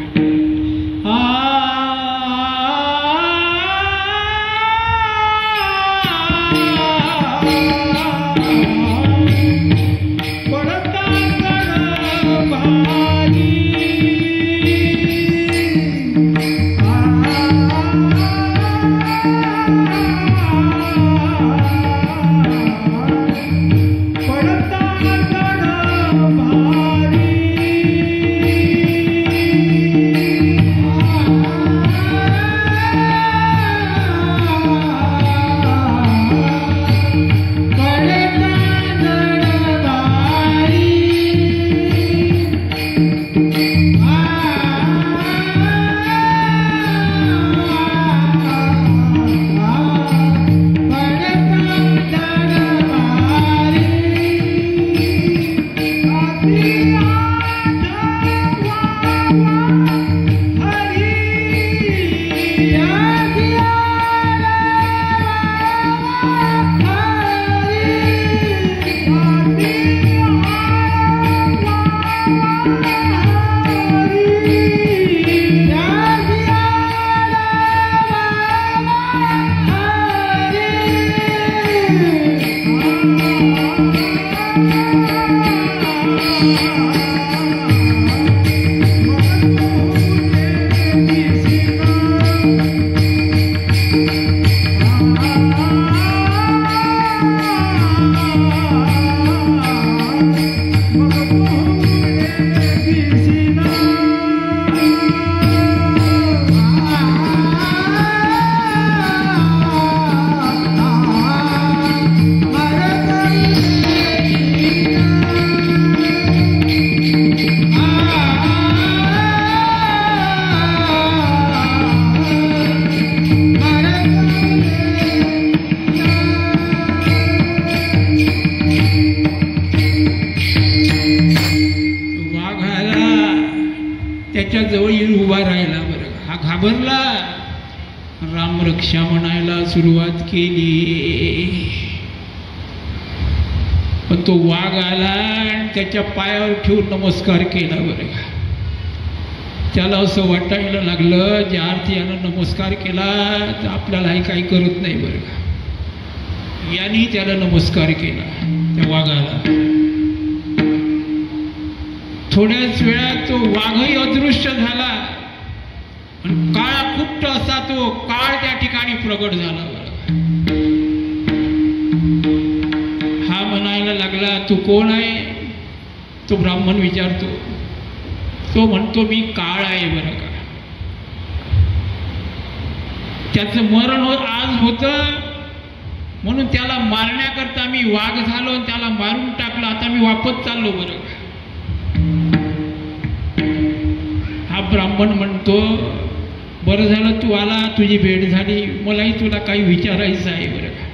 जवळ येऊन उभा राहिला बरं. हा घाबरला, रामरक्षा म्हणायला सुरुवात केली. पण तो वाघ आला आणि त्याच्या पायावर ठेवून नमस्कार केला बरं. त्याला असं वाटायला लागलं ज्या अर्थी यानं नमस्कार केला तर आपल्यालाही काही करत नाही बरं का. यांनी त्याला नमस्कार केला त्या वाघाला. थोड्याच वेळात तो वाघही अदृश्य झाला आणि काळा कुट्ट असा तो काळ त्या ठिकाणी प्रगट झाला बरं. हा म्हणायला लागला तू कोण आहे? तो ब्राह्मण विचारतो. तो म्हणतो मी काळ आहे बरं का. त्याचं मरण आज होतं म्हणून त्याला मारण्याकरता मी वाघ झालो आणि त्याला मारून टाकलं. आता मी वापस चाललो बरं का. हा ब्राह्मण म्हणतो बरं झालं तू आला, तुझी भेट झाली, मलाही तुला काही विचारायचं आहे बरं का.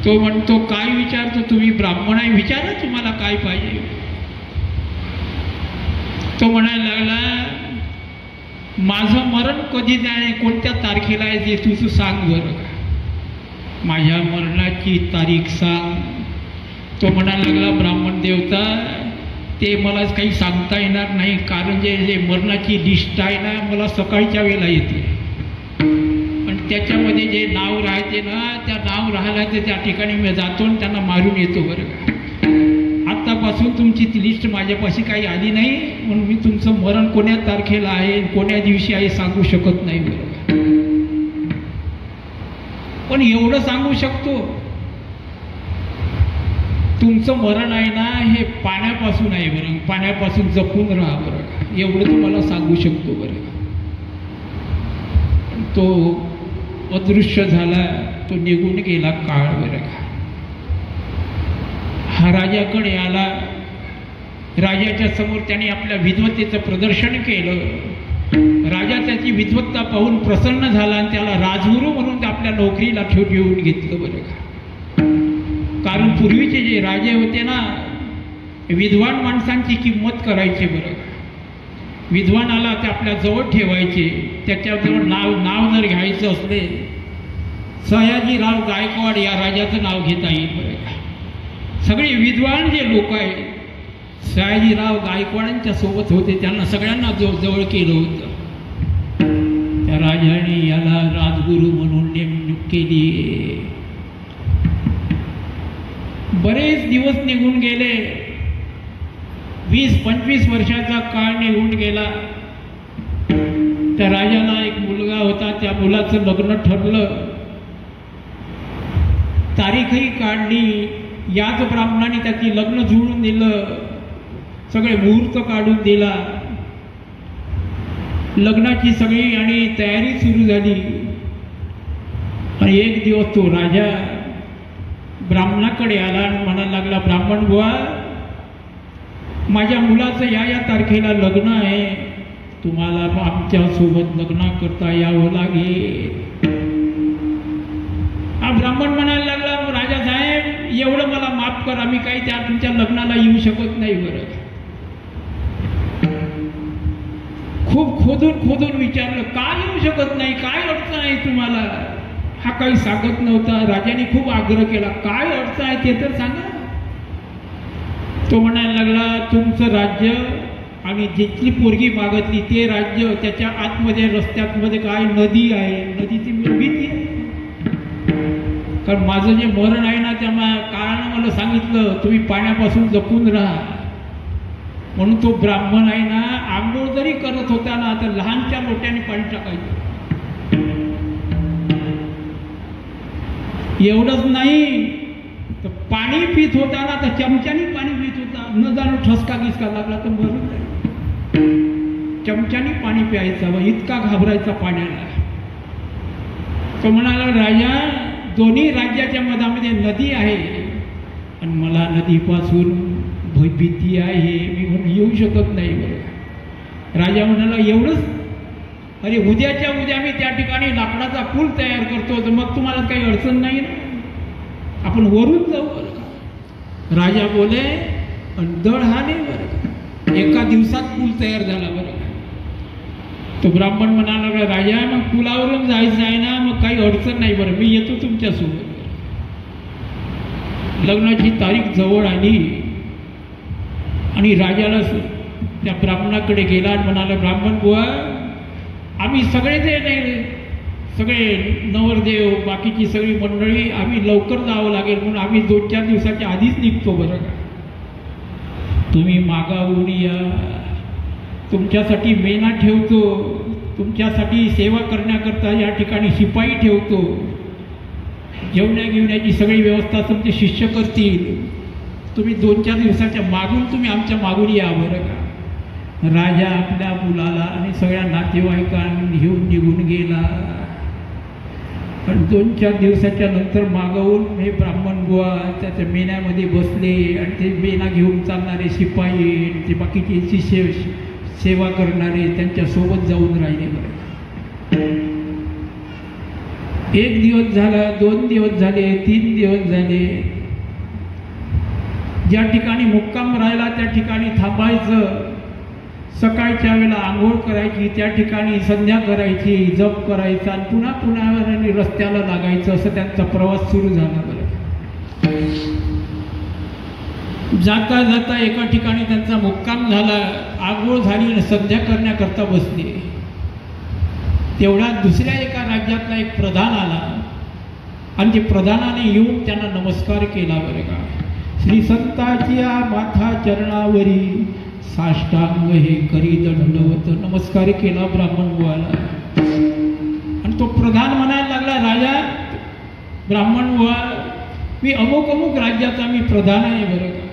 तो म्हणतो काय विचारतो? तुम्ही ब्राह्मण आहे, विचारा तुम्हाला काय पाहिजे. तो म्हणायला लागला माझं मरण कधी आहे, कोणत्या तारखेला आहे ते तू सांग बरं का. माझ्या मरणाची तारीख सांग. तो म्हणायला लागला ब्राह्मण देवता ते मला काही सांगता येणार नाही, कारण जे मरणाची लिस्ट आहे ना मला सकाळच्या वेळेला येते आणि त्याच्यामध्ये जे नाव राहते ना त्या नाव राहिला ते त्या ठिकाणी मी जातो आणि त्यांना मारून येतो बरं का. आत्तापासून तुमची ती लिस्ट माझ्यापाशी काही आली नाही म्हणून मी तुमचं मरण कोण्या तारखेला आहे कोण्या दिवशी आहे सांगू शकत नाही बरं का. पण एवढं सांगू शकतो तू तुमचं मरण आहे ना हे पाण्यापासून आहे बरं, पाण्यापासून जपून राहा बरं, एवढं तुम्हाला सांगू शकतो बरं. तो अदृश्य झाला, तो निघून गेला काळ बरं का. हा राजाकडे आला, राजाच्या समोर त्याने आपल्या विद्वत्तेचं प्रदर्शन केलं. राजा त्याची विद्वत्ता पाहून प्रसन्न झाला आणि त्याला राजगुरू म्हणून आपल्या नोकरीला ठेवून घेतलं बरं का. कारण पूर्वीचे जे राजे होते ना, विद्वान माणसांची किंमत करायचे बरं. विद्वानाला ते आपल्या जवळ ठेवायचे, त्याच्याजवळ नाव जर घ्यायचं असले, सयाजीराव गायकवाड या राजाचं नाव घेता येईल बरं का. सगळे विद्वान जे लोक आहेत सयाजीराव गायकवाडांच्या सोबत होते, त्यांना सगळ्यांना जवळ केलं होतं. त्या राजाने याला राजगुरू म्हणून नेमणूक केली. बरेच दिवस निघून गेले, 20-25 वर्षाचा काळ निघून गेला. त्या राजाला एक मुलगा होता, त्या मुलाचं लग्न ठरलं, तारीखही काढली, याच ब्राह्मणाने त्याची लग्न जुळून दिलं, सगळे मुहूर्त काढून दिला, लग्नाची सगळी आणि तयारी सुरू झाली. आणि एक दिवस तो राजा ब्राह्मणाकडे आला आणि म्हणायला लागला, ब्राह्मण बुवा, माझ्या मुलाचं या तारखेला लग्न आहे, तुम्हाला आमच्यासोबत लग्न करता यावं लागेल. हा ब्राह्मण म्हणायला लागला, राजा साहेब एवढं मला माफ करा, मी काही त्या तुमच्या लग्नाला येऊ शकत नाही बरं. खूप खोदून विचारलं, काय येऊ शकत नाही, काय अडचण आहे तुम्हाला? हा काही सांगत नव्हता. राजाने खूप आग्रह केला, काय अडचण आहे ते तर सांगा. तो म्हणायला लागला, तुमचं राज्य आणि जिथली पोरगी मागितली ते राज्य, त्याच्या आतमध्ये रस्त्यामध्ये काय नदी आहे, नदीची भीती आहे. कारण माझं जे मरण आहे ना, त्या काळानं मला सांगितलं तुम्ही पाण्यापासून जपून राहा. म्हणून तो ब्राह्मण आहे ना, आंघोळ जरी करत होता ना तर लहानच्या लोट्याने पाणी टाकायचं. एवढंच नाही तर पाणी पित होता ना तर चमच्याने पाणी पित होता, न जाणून ठसका गिसका लागला तर मरून जाईल. चमच्याने पाणी प्यायचं, व इतका घाबरायचा पाण्याला. तो म्हणाला, राजा दोन्ही राज्याच्या मधामध्ये नदी आहे आणि मला नदीपासून भीती आहे, मी म्हणून येऊ शकत नाही बरं. राजा म्हणाला, एवढंच? अरे उद्याच्या उद्या मी त्या ठिकाणी लाकडाचा पूल तयार करतो, तर मग तुम्हाला काही अडचण नाही ना, आपण वरून जाऊ बरं का. राजा बोले, दळ हा नाही बरं, एका दिवसात पूल तयार झाला बरं का. तो ब्राह्मण म्हणाला, राजा मग पुलावरून जायचं आहे ना, मग काही अडचण नाही बरं, मी येतो तुमच्यासोबत. लग्नाची तारीख जवळ आली आणि राजाला त्या ब्राह्मणाकडे गेला आणि म्हणाला, ब्राह्मण बुवा, आम्ही सगळे जे नाही, सगळे नवरदेव बाकीची सगळी मंडळी, आम्ही लवकर जावं लागेल म्हणून आम्ही 2-4 दिवसाच्या आधीच निघतो बरं का. तुम्ही मागावून या, तुमच्यासाठी मेना ठेवतो, तुमच्यासाठी सेवा करण्याकरता या ठिकाणी शिपाई ठेवतो, जेवण्या घेवण्याची सगळी व्यवस्था तुमचे शिष्य करतील, तुम्ही 2-4 दिवसाच्या मागून तुम्ही आमच्या मागून या बरं का. राजा आपल्या मुलाला आणि सगळ्या नातेवाईकांना घेऊन निघून गेला. पण 2-4 दिवसाच्या नंतर मागवून हे ब्राह्मण बुवा त्याच्या मेण्यामध्ये बसले आणि ते मेना घेऊन चालणारे शिपाई, ते बाकीचे सेवा करणारे त्यांच्यासोबत जाऊन राहिले बरं. 1 दिवस झाला, 2 दिवस झाले, 3 दिवस झाले. ज्या ठिकाणी मुक्काम राहिला त्या ठिकाणी थांबायचं, सकाळच्या वेळेला आंघोळ करायची, त्या ठिकाणी संध्या करायची, जप करायचा आणि पुन्हा रस्त्याला लागायचं. असं त्यांचा प्रवास सुरू झाला बरं. जाता जाता एका ठिकाणी त्यांचा मुक्काम झाला, आंघोळ झाली आणि संध्या करण्याकरता बसले. तेवढ्यात दुसऱ्या एका राज्यातला एक प्रधान आला आणि ते प्रधानाने येऊन त्यांना नमस्कार केला बरं का. श्री संताच्या माथा चरणावरी साष्टांग हे करी दंडवत, नमस्कार केला ब्राह्मण बुवाला. आणि तो प्रधान म्हणायला लागला, राजा ब्राह्मण बुवा मी अमुक अमुक राज्याचा मी प्रधान आहे बरं का.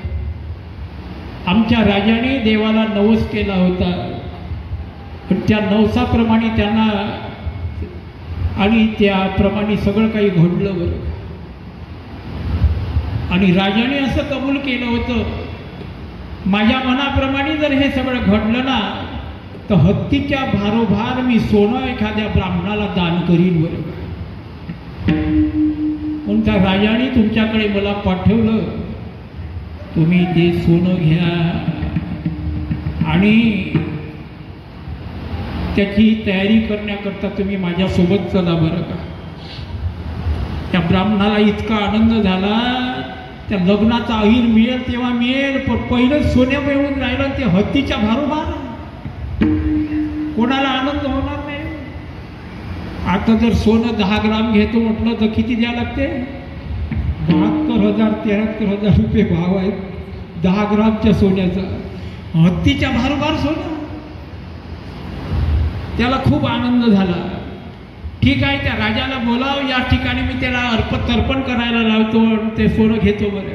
आमच्या राजाने देवाला नवस केला होता, पण त्या नवसाप्रमाणे त्यांना आणि त्याप्रमाणे सगळं काही घडलं बरं का. आणि राजाने असं कबूल केलं होतं, माझ्या मनाप्रमाणे जर हे सगळं घडलं ना तर हत्तीच्या भारोभार मी सोनं एखाद्या ब्राह्मणाला दान करीन बरं का. पण त्या राजाने तुमच्याकडे मला पाठवलं, तुम्ही ते सोनं घ्या आणि त्याची तयारी करण्याकरता तुम्ही माझ्यासोबत चला बरं का. त्या ब्राह्मणाला इतका आनंद झाला, त्या लग्नाचा अहीर मिळेल तेव्हा मिळेल, पण पहिलं सोन्या मिळून राहिलं ते हत्तीच्या भारोभार. कोणाला आनंद होणार नाही. आता जर सोनं 10 ग्राम घेतो म्हटलं तर किती द्या लागते? 72,000 73,000 रुपये भाव आहेत 10 ग्रामच्या सोन्याचा. हत्तीच्या भारोभार सोनं. त्याला खूप आनंद झाला. ठीक आहे, त्या राजाला बोलाव, या ठिकाणी मी त्याला तर्पण करायला लावतो, ते सोनं घेतो बरं.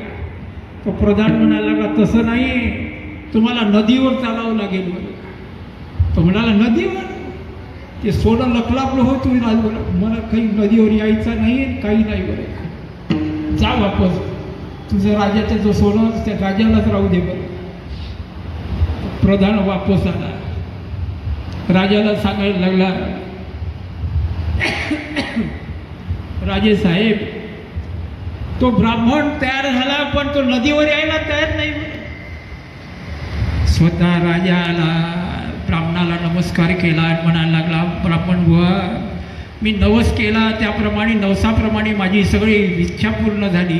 तो प्रधान म्हणायला लागला, तसं नाही, तुम्हाला नदीवर चालावं लागेल बरं. तो म्हणाला, नदीवर? ते सोनं लखलापलं हो, तुम्ही राजूला, मला काही नदीवर यायचं नाही, काही नाही बरं. जा वापस, तुझं राजाचं जो सोनं त्या राजालाच राहू दे बरं. प्रधान वापस आला, राजाला सांगायला लागला, राजे साहेब, तो ब्राह्मण तयार झाला पण तो नदीवर यायला तयार नाही. स्वतः राजा आला, ब्राह्मणाला नमस्कार केला आणि म्हणायला लागला, ब्राह्मण बुवा, मी नवस केला त्याप्रमाणे नवसाप्रमाणे माझी सगळी इच्छा पूर्ण झाली.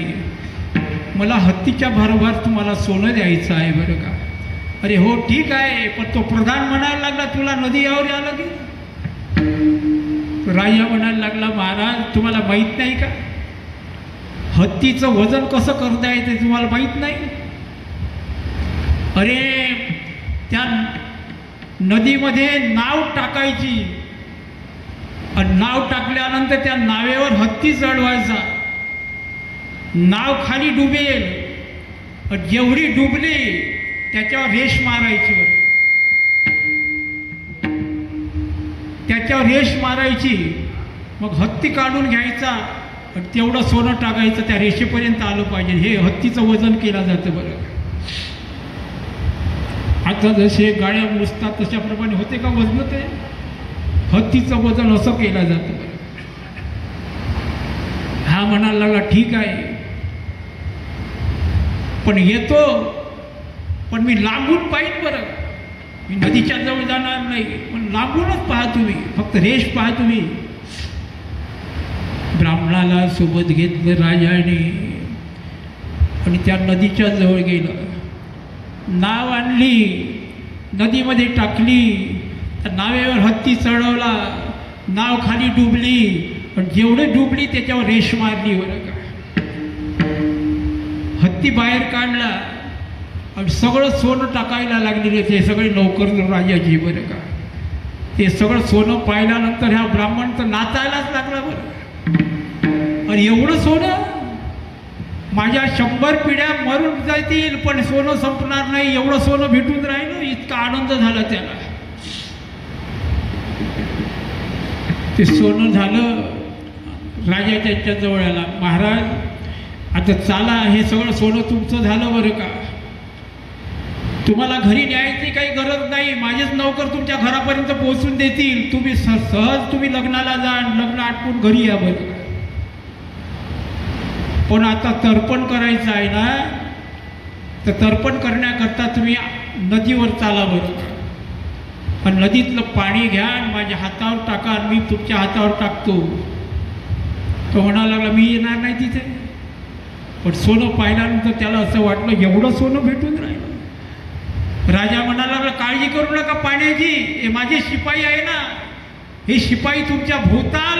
मला हत्तीच्या भारोभार तुम्हाला सोनं द्यायचं आहे बरं का. अरे हो ठीक आहे, पण तो प्रधान म्हणायला लागला, तुला नदी यावर यावं लागेल. राजा म्हणायला लागला, महाराज तुम्हाला माहीत नाही का, हत्तीचं वजन कसं करता येते तुम्हाला माहीत नाही? अरे त्या नदीमध्ये नाव टाकायची आणि नाव टाकल्यानंतर त्या नावेवर हत्ती चढवायचा, नाव खाली डुबेल, जेवढी डुबली त्याच्यावर रेष मारायची बरं. त्याच्यावर रेष मारायची, मग हत्ती काढून घ्यायचा आणि तेवढं सोनं टाकायचं, त्या रेषेपर्यंत आलं पाहिजे. हे हत्तीचं वजन केलं जातं बरं. आता जसे गाड्या मोजतात तशाप्रमाणे होते का वजन? ते हत्तीचं वजन असं केलं जातं बरं. हा म्हणायला लागला, ठीक आहे, पण येतो, पण मी लांबून पाहिजे बरं. मी नदीच्या जवळ जाणार नाही, पण लांबूनच पहा तुम्ही, फक्त रेष पहा तुम्ही. ब्राह्मणाला सोबत घेतलं राजाने आणि त्या नदीच्या जवळ गेलं, नाव आणली, नदीमध्ये टाकली, त्या नावेवर हत्ती चढवला, नाव खाली डुबली आणि जेवढे डुबली त्याच्यावर रेष मारली बरं का. हत्ती बाहेर काढला आणि सगळं सोनं टाकायला लागलेले ते सगळे नौकर राजाची बरं का. ते सगळं सोनं पाहिल्यानंतर ह्या ब्राह्मण तर नाचायलाच लागला बरं. आणि एवढं सोनं, माझ्या 100 पिढ्या मरून जातील पण सोनं संपणार नाही, एवढं सोनं भेटून राहिलं. इतका आनंद झाला त्याला. ते सोनं झालं, राजा त्यांच्या जवळ आला, महाराज आता चाला, हे सगळं सोनं तुमचं झालं बरं का. तुम्हाला घरी न्यायची काही गरज नाही, माझेच नौकर तुमच्या घरापर्यंत पोहोचून देतील. तुम्ही सहज तुम्ही लग्नाला जा, लग्न आटपून घरी या बरं. पण आता तर्पण करायचं आहे ना, तर तर्पण करण्याकरता तुम्ही नदीवर चाला बरं. आणि नदीतलं पाणी घ्या आणि माझ्या हातावर टाका, आणि मी तुमच्या हातावर टाकतो. तो म्हणायला लागला, मी येणार नाही तिथे. पण सोनं पाहिल्यानंतर त्याला असं वाटलं, एवढं सोनं भेटून राहिलं. राजा म्हणाला लागला, काळजी करू नका पाण्याची, हे माझे शिपाई आहे ना, हे शिपाई तुमच्या भोवताल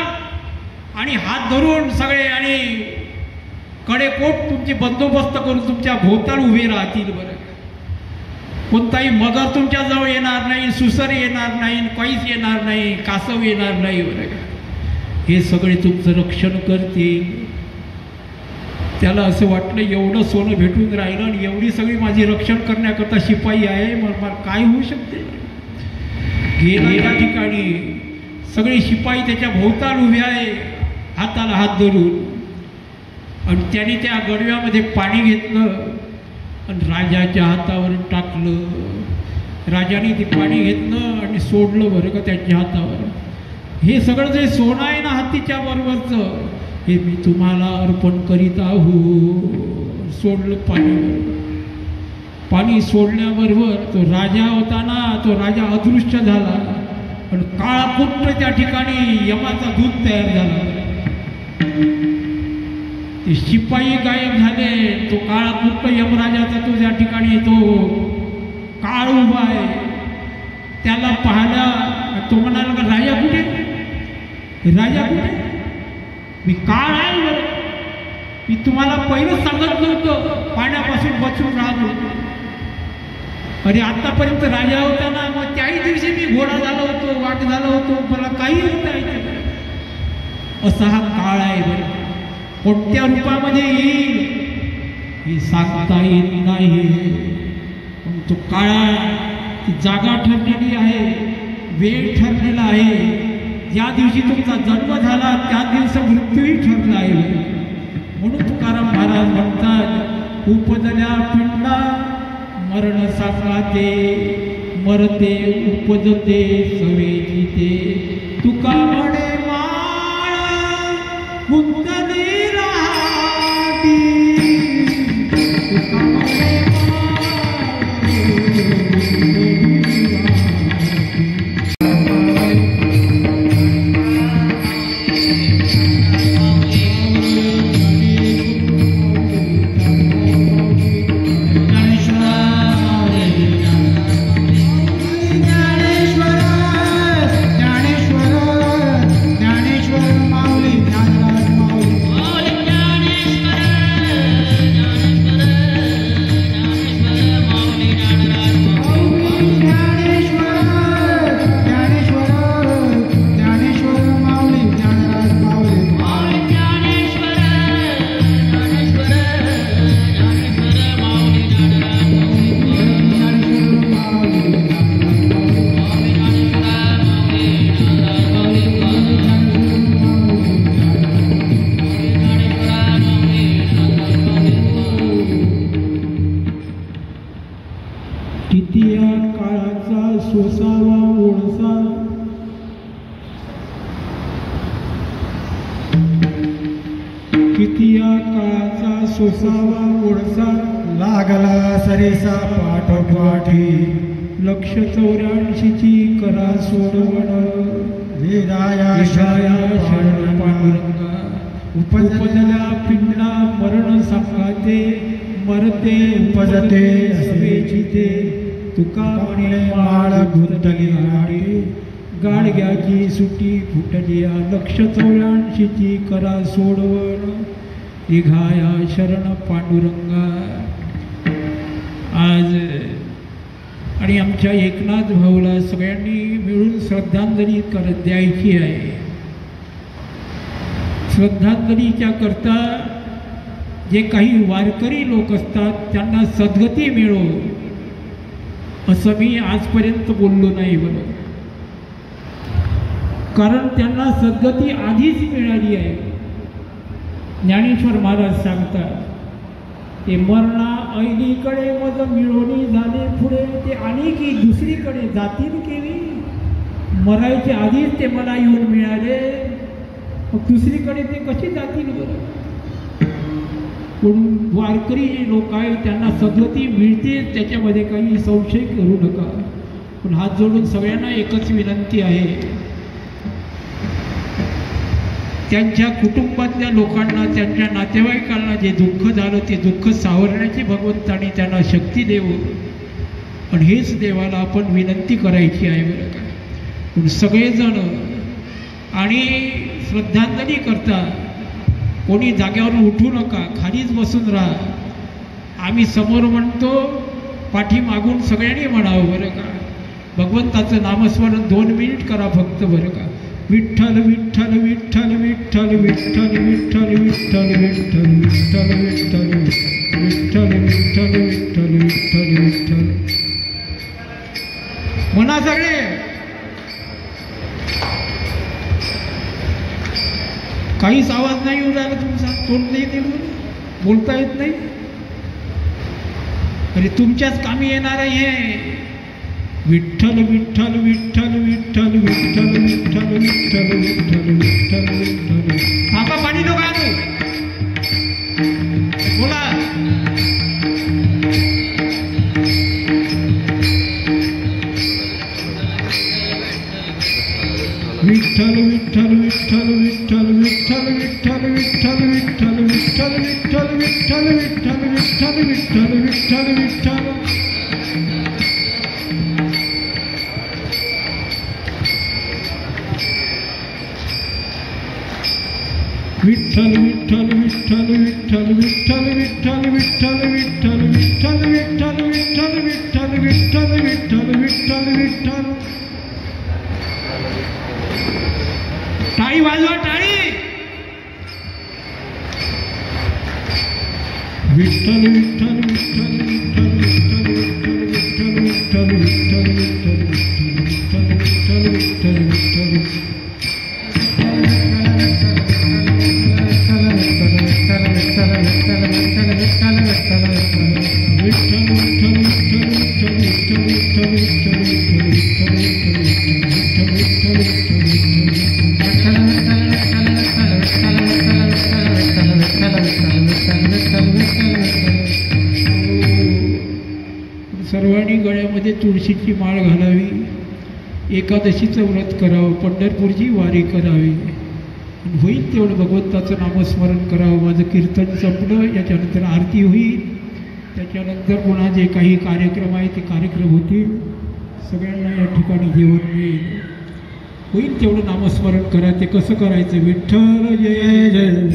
आणि हात धरून सगळे आणि कडेकोट तुमची बंदोबस्त करून तुमच्या भोवताल उभे राहतील बरं. कोणताही मगर तुमच्या जवळ येणार नाही, सुसर येणार नाही, काहीच येणार नाही, कासव येणार नाही बरं. हे सगळे तुमचं रक्षण करतील. त्याला असं वाटलं एवढं सोनं भेटून राहिलं आणि एवढी सगळी माझी रक्षण करण्याकरता शिपाई आहे, मला काय होऊ शकते. गेला त्या ठिकाणी सगळे शिपाई त्याच्या भोवताल उभे आहे, हाताला हात धरून. आणि त्याने त्या गडव्यामध्ये पाणी घेतलं आणि राजाच्या हातावर टाकलं. राजाने ते पाणी घेतलं आणि सोडलं बरं का त्याच्या हातावर. हे सगळं जे सोनं आहे ना हातीच्या बरोबरचं, हे मी तुम्हाला अर्पण करीत आहो. सोडलं पाणी. पाणी सोडल्याबरोबर तो राजा होता ना, तो राजा अदृश्य झाला आणि काळा कुट्ट त्या ठिकाणी यमाचा दूत तयार झाला. ते शिपाई गायब झाले. तो काळा कुट्ट यमराजाचा तो त्या ठिकाणी तो काळ उभा आहे. त्याला पाहिला. तो म्हणाला का राजा कुठे, राजा कुठे. मी काळ आहे बरं, मी तुम्हाला पहिलं सांगत नव्हतं पाण्यापासून बचून राहतो. अरे आतापर्यंत राजा होता ना, मग त्याही दिवशी मी घोडा झालो होतो, वाघ झालो होतो, मला काही होता येते. असा हा काळ आहे बरं. कोणत्या रूपामध्ये येईल हे सांगता येत नाही. पण तो काळा ती जागा ठरलेली आहे, वेळ ठरलेला आहे. ज्या दिवशी तुमचा जन्म झाला त्या दिवशी मृत्यूही ठरला आहे. म्हणून तुकाराम महाराज म्हणतात, उपजल्या पिंडा मरण सांगाते, मरते उपजते सवेची ते. तुका म्हणे माळ गुंतली राहती, तुका म्हणे सोसावा ओळसा लागला सरेसा पाठोपाठी. 184ची करा सोडवण वेदाया शरण पांडुरंगा. उपजल्या पिंडा मरण सांगाते, मरते उपजते सवेची ते. तुका म्हणे माळ गुंतली राहते, गाडग्याची सुटी फुटली. 184ची करा सोडवण निघाया शरण पांडुरंगा. आज आणि आमच्या एकनाथ भाऊला सगळ्यांनी मिळून श्रद्धांजली द्यायची आहे. श्रद्धांजलीच्या करता जे काही वारकरी लोक असतात त्यांना सद्गती मिळो असं मी आजपर्यंत बोललो नाही बरं. कारण त्यांना सद्गती आधीच मिळाली आहे. ज्ञानेश्वर महाराज सांगतात, ते मरणा ऐलीकडे मज मिळवणी झाले पुढे, ते आणि की दुसरीकडे जातील केवी. मरायच्या आधीच ते मला येऊन मिळाले, मग दुसरीकडे ते कसे जातील बरं. म्हणून वारकरी जे लोक आहेत त्यांना सद्गती मिळते, त्याच्यामध्ये काही संशय करू नका. पण हात जोडून सगळ्यांना एकच विनंती आहे, त्यांच्या कुटुंबातल्या लोकांना, त्यांच्या नातेवाईकांना जे दुःख झालं ते दुःख सावरण्याची भगवंताने त्यांना शक्ती देवो. आणि हेच देवाला आपण विनंती करायची आहे बरं का. पण सगळेजण आणि श्रद्धांजली करता कोणी जाग्यावर उठू नका, खालीच बसून राहा. आम्ही समोर म्हणतो, पाठीमागून सगळ्यांनी म्हणावं बरं का. भगवंताचं नामस्मरण 2 मिनिट करा फक्त बरं का. विठ्ठल विठ्ठल विठ्ठल विठ्ठल विठ्ठल विठ्ठल विठ्ठल विठ्ठल विठ्ठल विठ्ठल विठ्ठल विठ्ठल विठ्ठल विठ्ठल विठ्ठल म्हणा सगळे. काहीच आवाज नाही येऊन राहिला तुमचा, तोंड नाही निघून, बोलता येत नाही. अरे तुमच्याच कामी येणार आहे हे. विठ्ठल विठ्ठल विठ्ठल विठ्ठल विठ्ठल विठ्ठल विठ्ठल विठ्ठल विठ्ठल विठ्ठल. थांबा, पाणी नको आणू, बोला. विठ्ठल विठ्ठल विठ्ठल विठ्ठल विठ्ठल विठ्ठल विठ्ठल विठ्ठल विठ्ठल विठ्ठल विठ्ठल विठ्ठल विठ्ठल विठ्ठल विठ्ठल विठ्ठल. विठ्ठल विठ्ठल विठ्ठल विठ्ठल विठ्ठल विठ्ठल विठ्ठल विठ्ठल विठ्ठल विठ्ठल विठ्ठल विठ्ठल विठ्ठल विठ्ठल विठ्ठल विठ्ठल. टाळी वाजवा, टाळी. विठ्ठल विठ्ठल विठ्ठल विठ्ठल विठ्ठल विठ्ठल विठ्ठल विठ्ठल विठ्ठल विठ्ठल विठ्ठल विठ्ठल विठ्ठल विठ्ठल. सर्वांनी गळ्यामध्ये तुळशीची माळ घालावी, एकादशीचं व्रत करावं, पंढरपूरची वारी करावी, होईल तेवढं भगवंताचं नामस्मरण करावं. माझं कीर्तन संपलं, याच्यानंतर आरती होईल, त्याच्यानंतर पुन्हा जे काही कार्यक्रम आहे ते कार्यक्रम होतील. सगळ्यांना या ठिकाणी जेवण मिळेल. होईल तेवढं नामस्मरण करा. ते कसं करायचं? विठ्ठल जय जय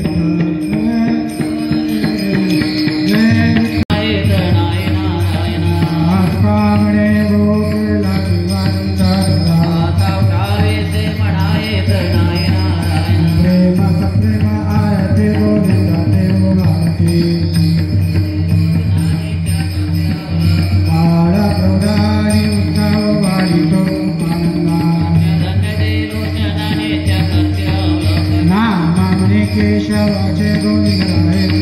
केशवाचे गोविंद राय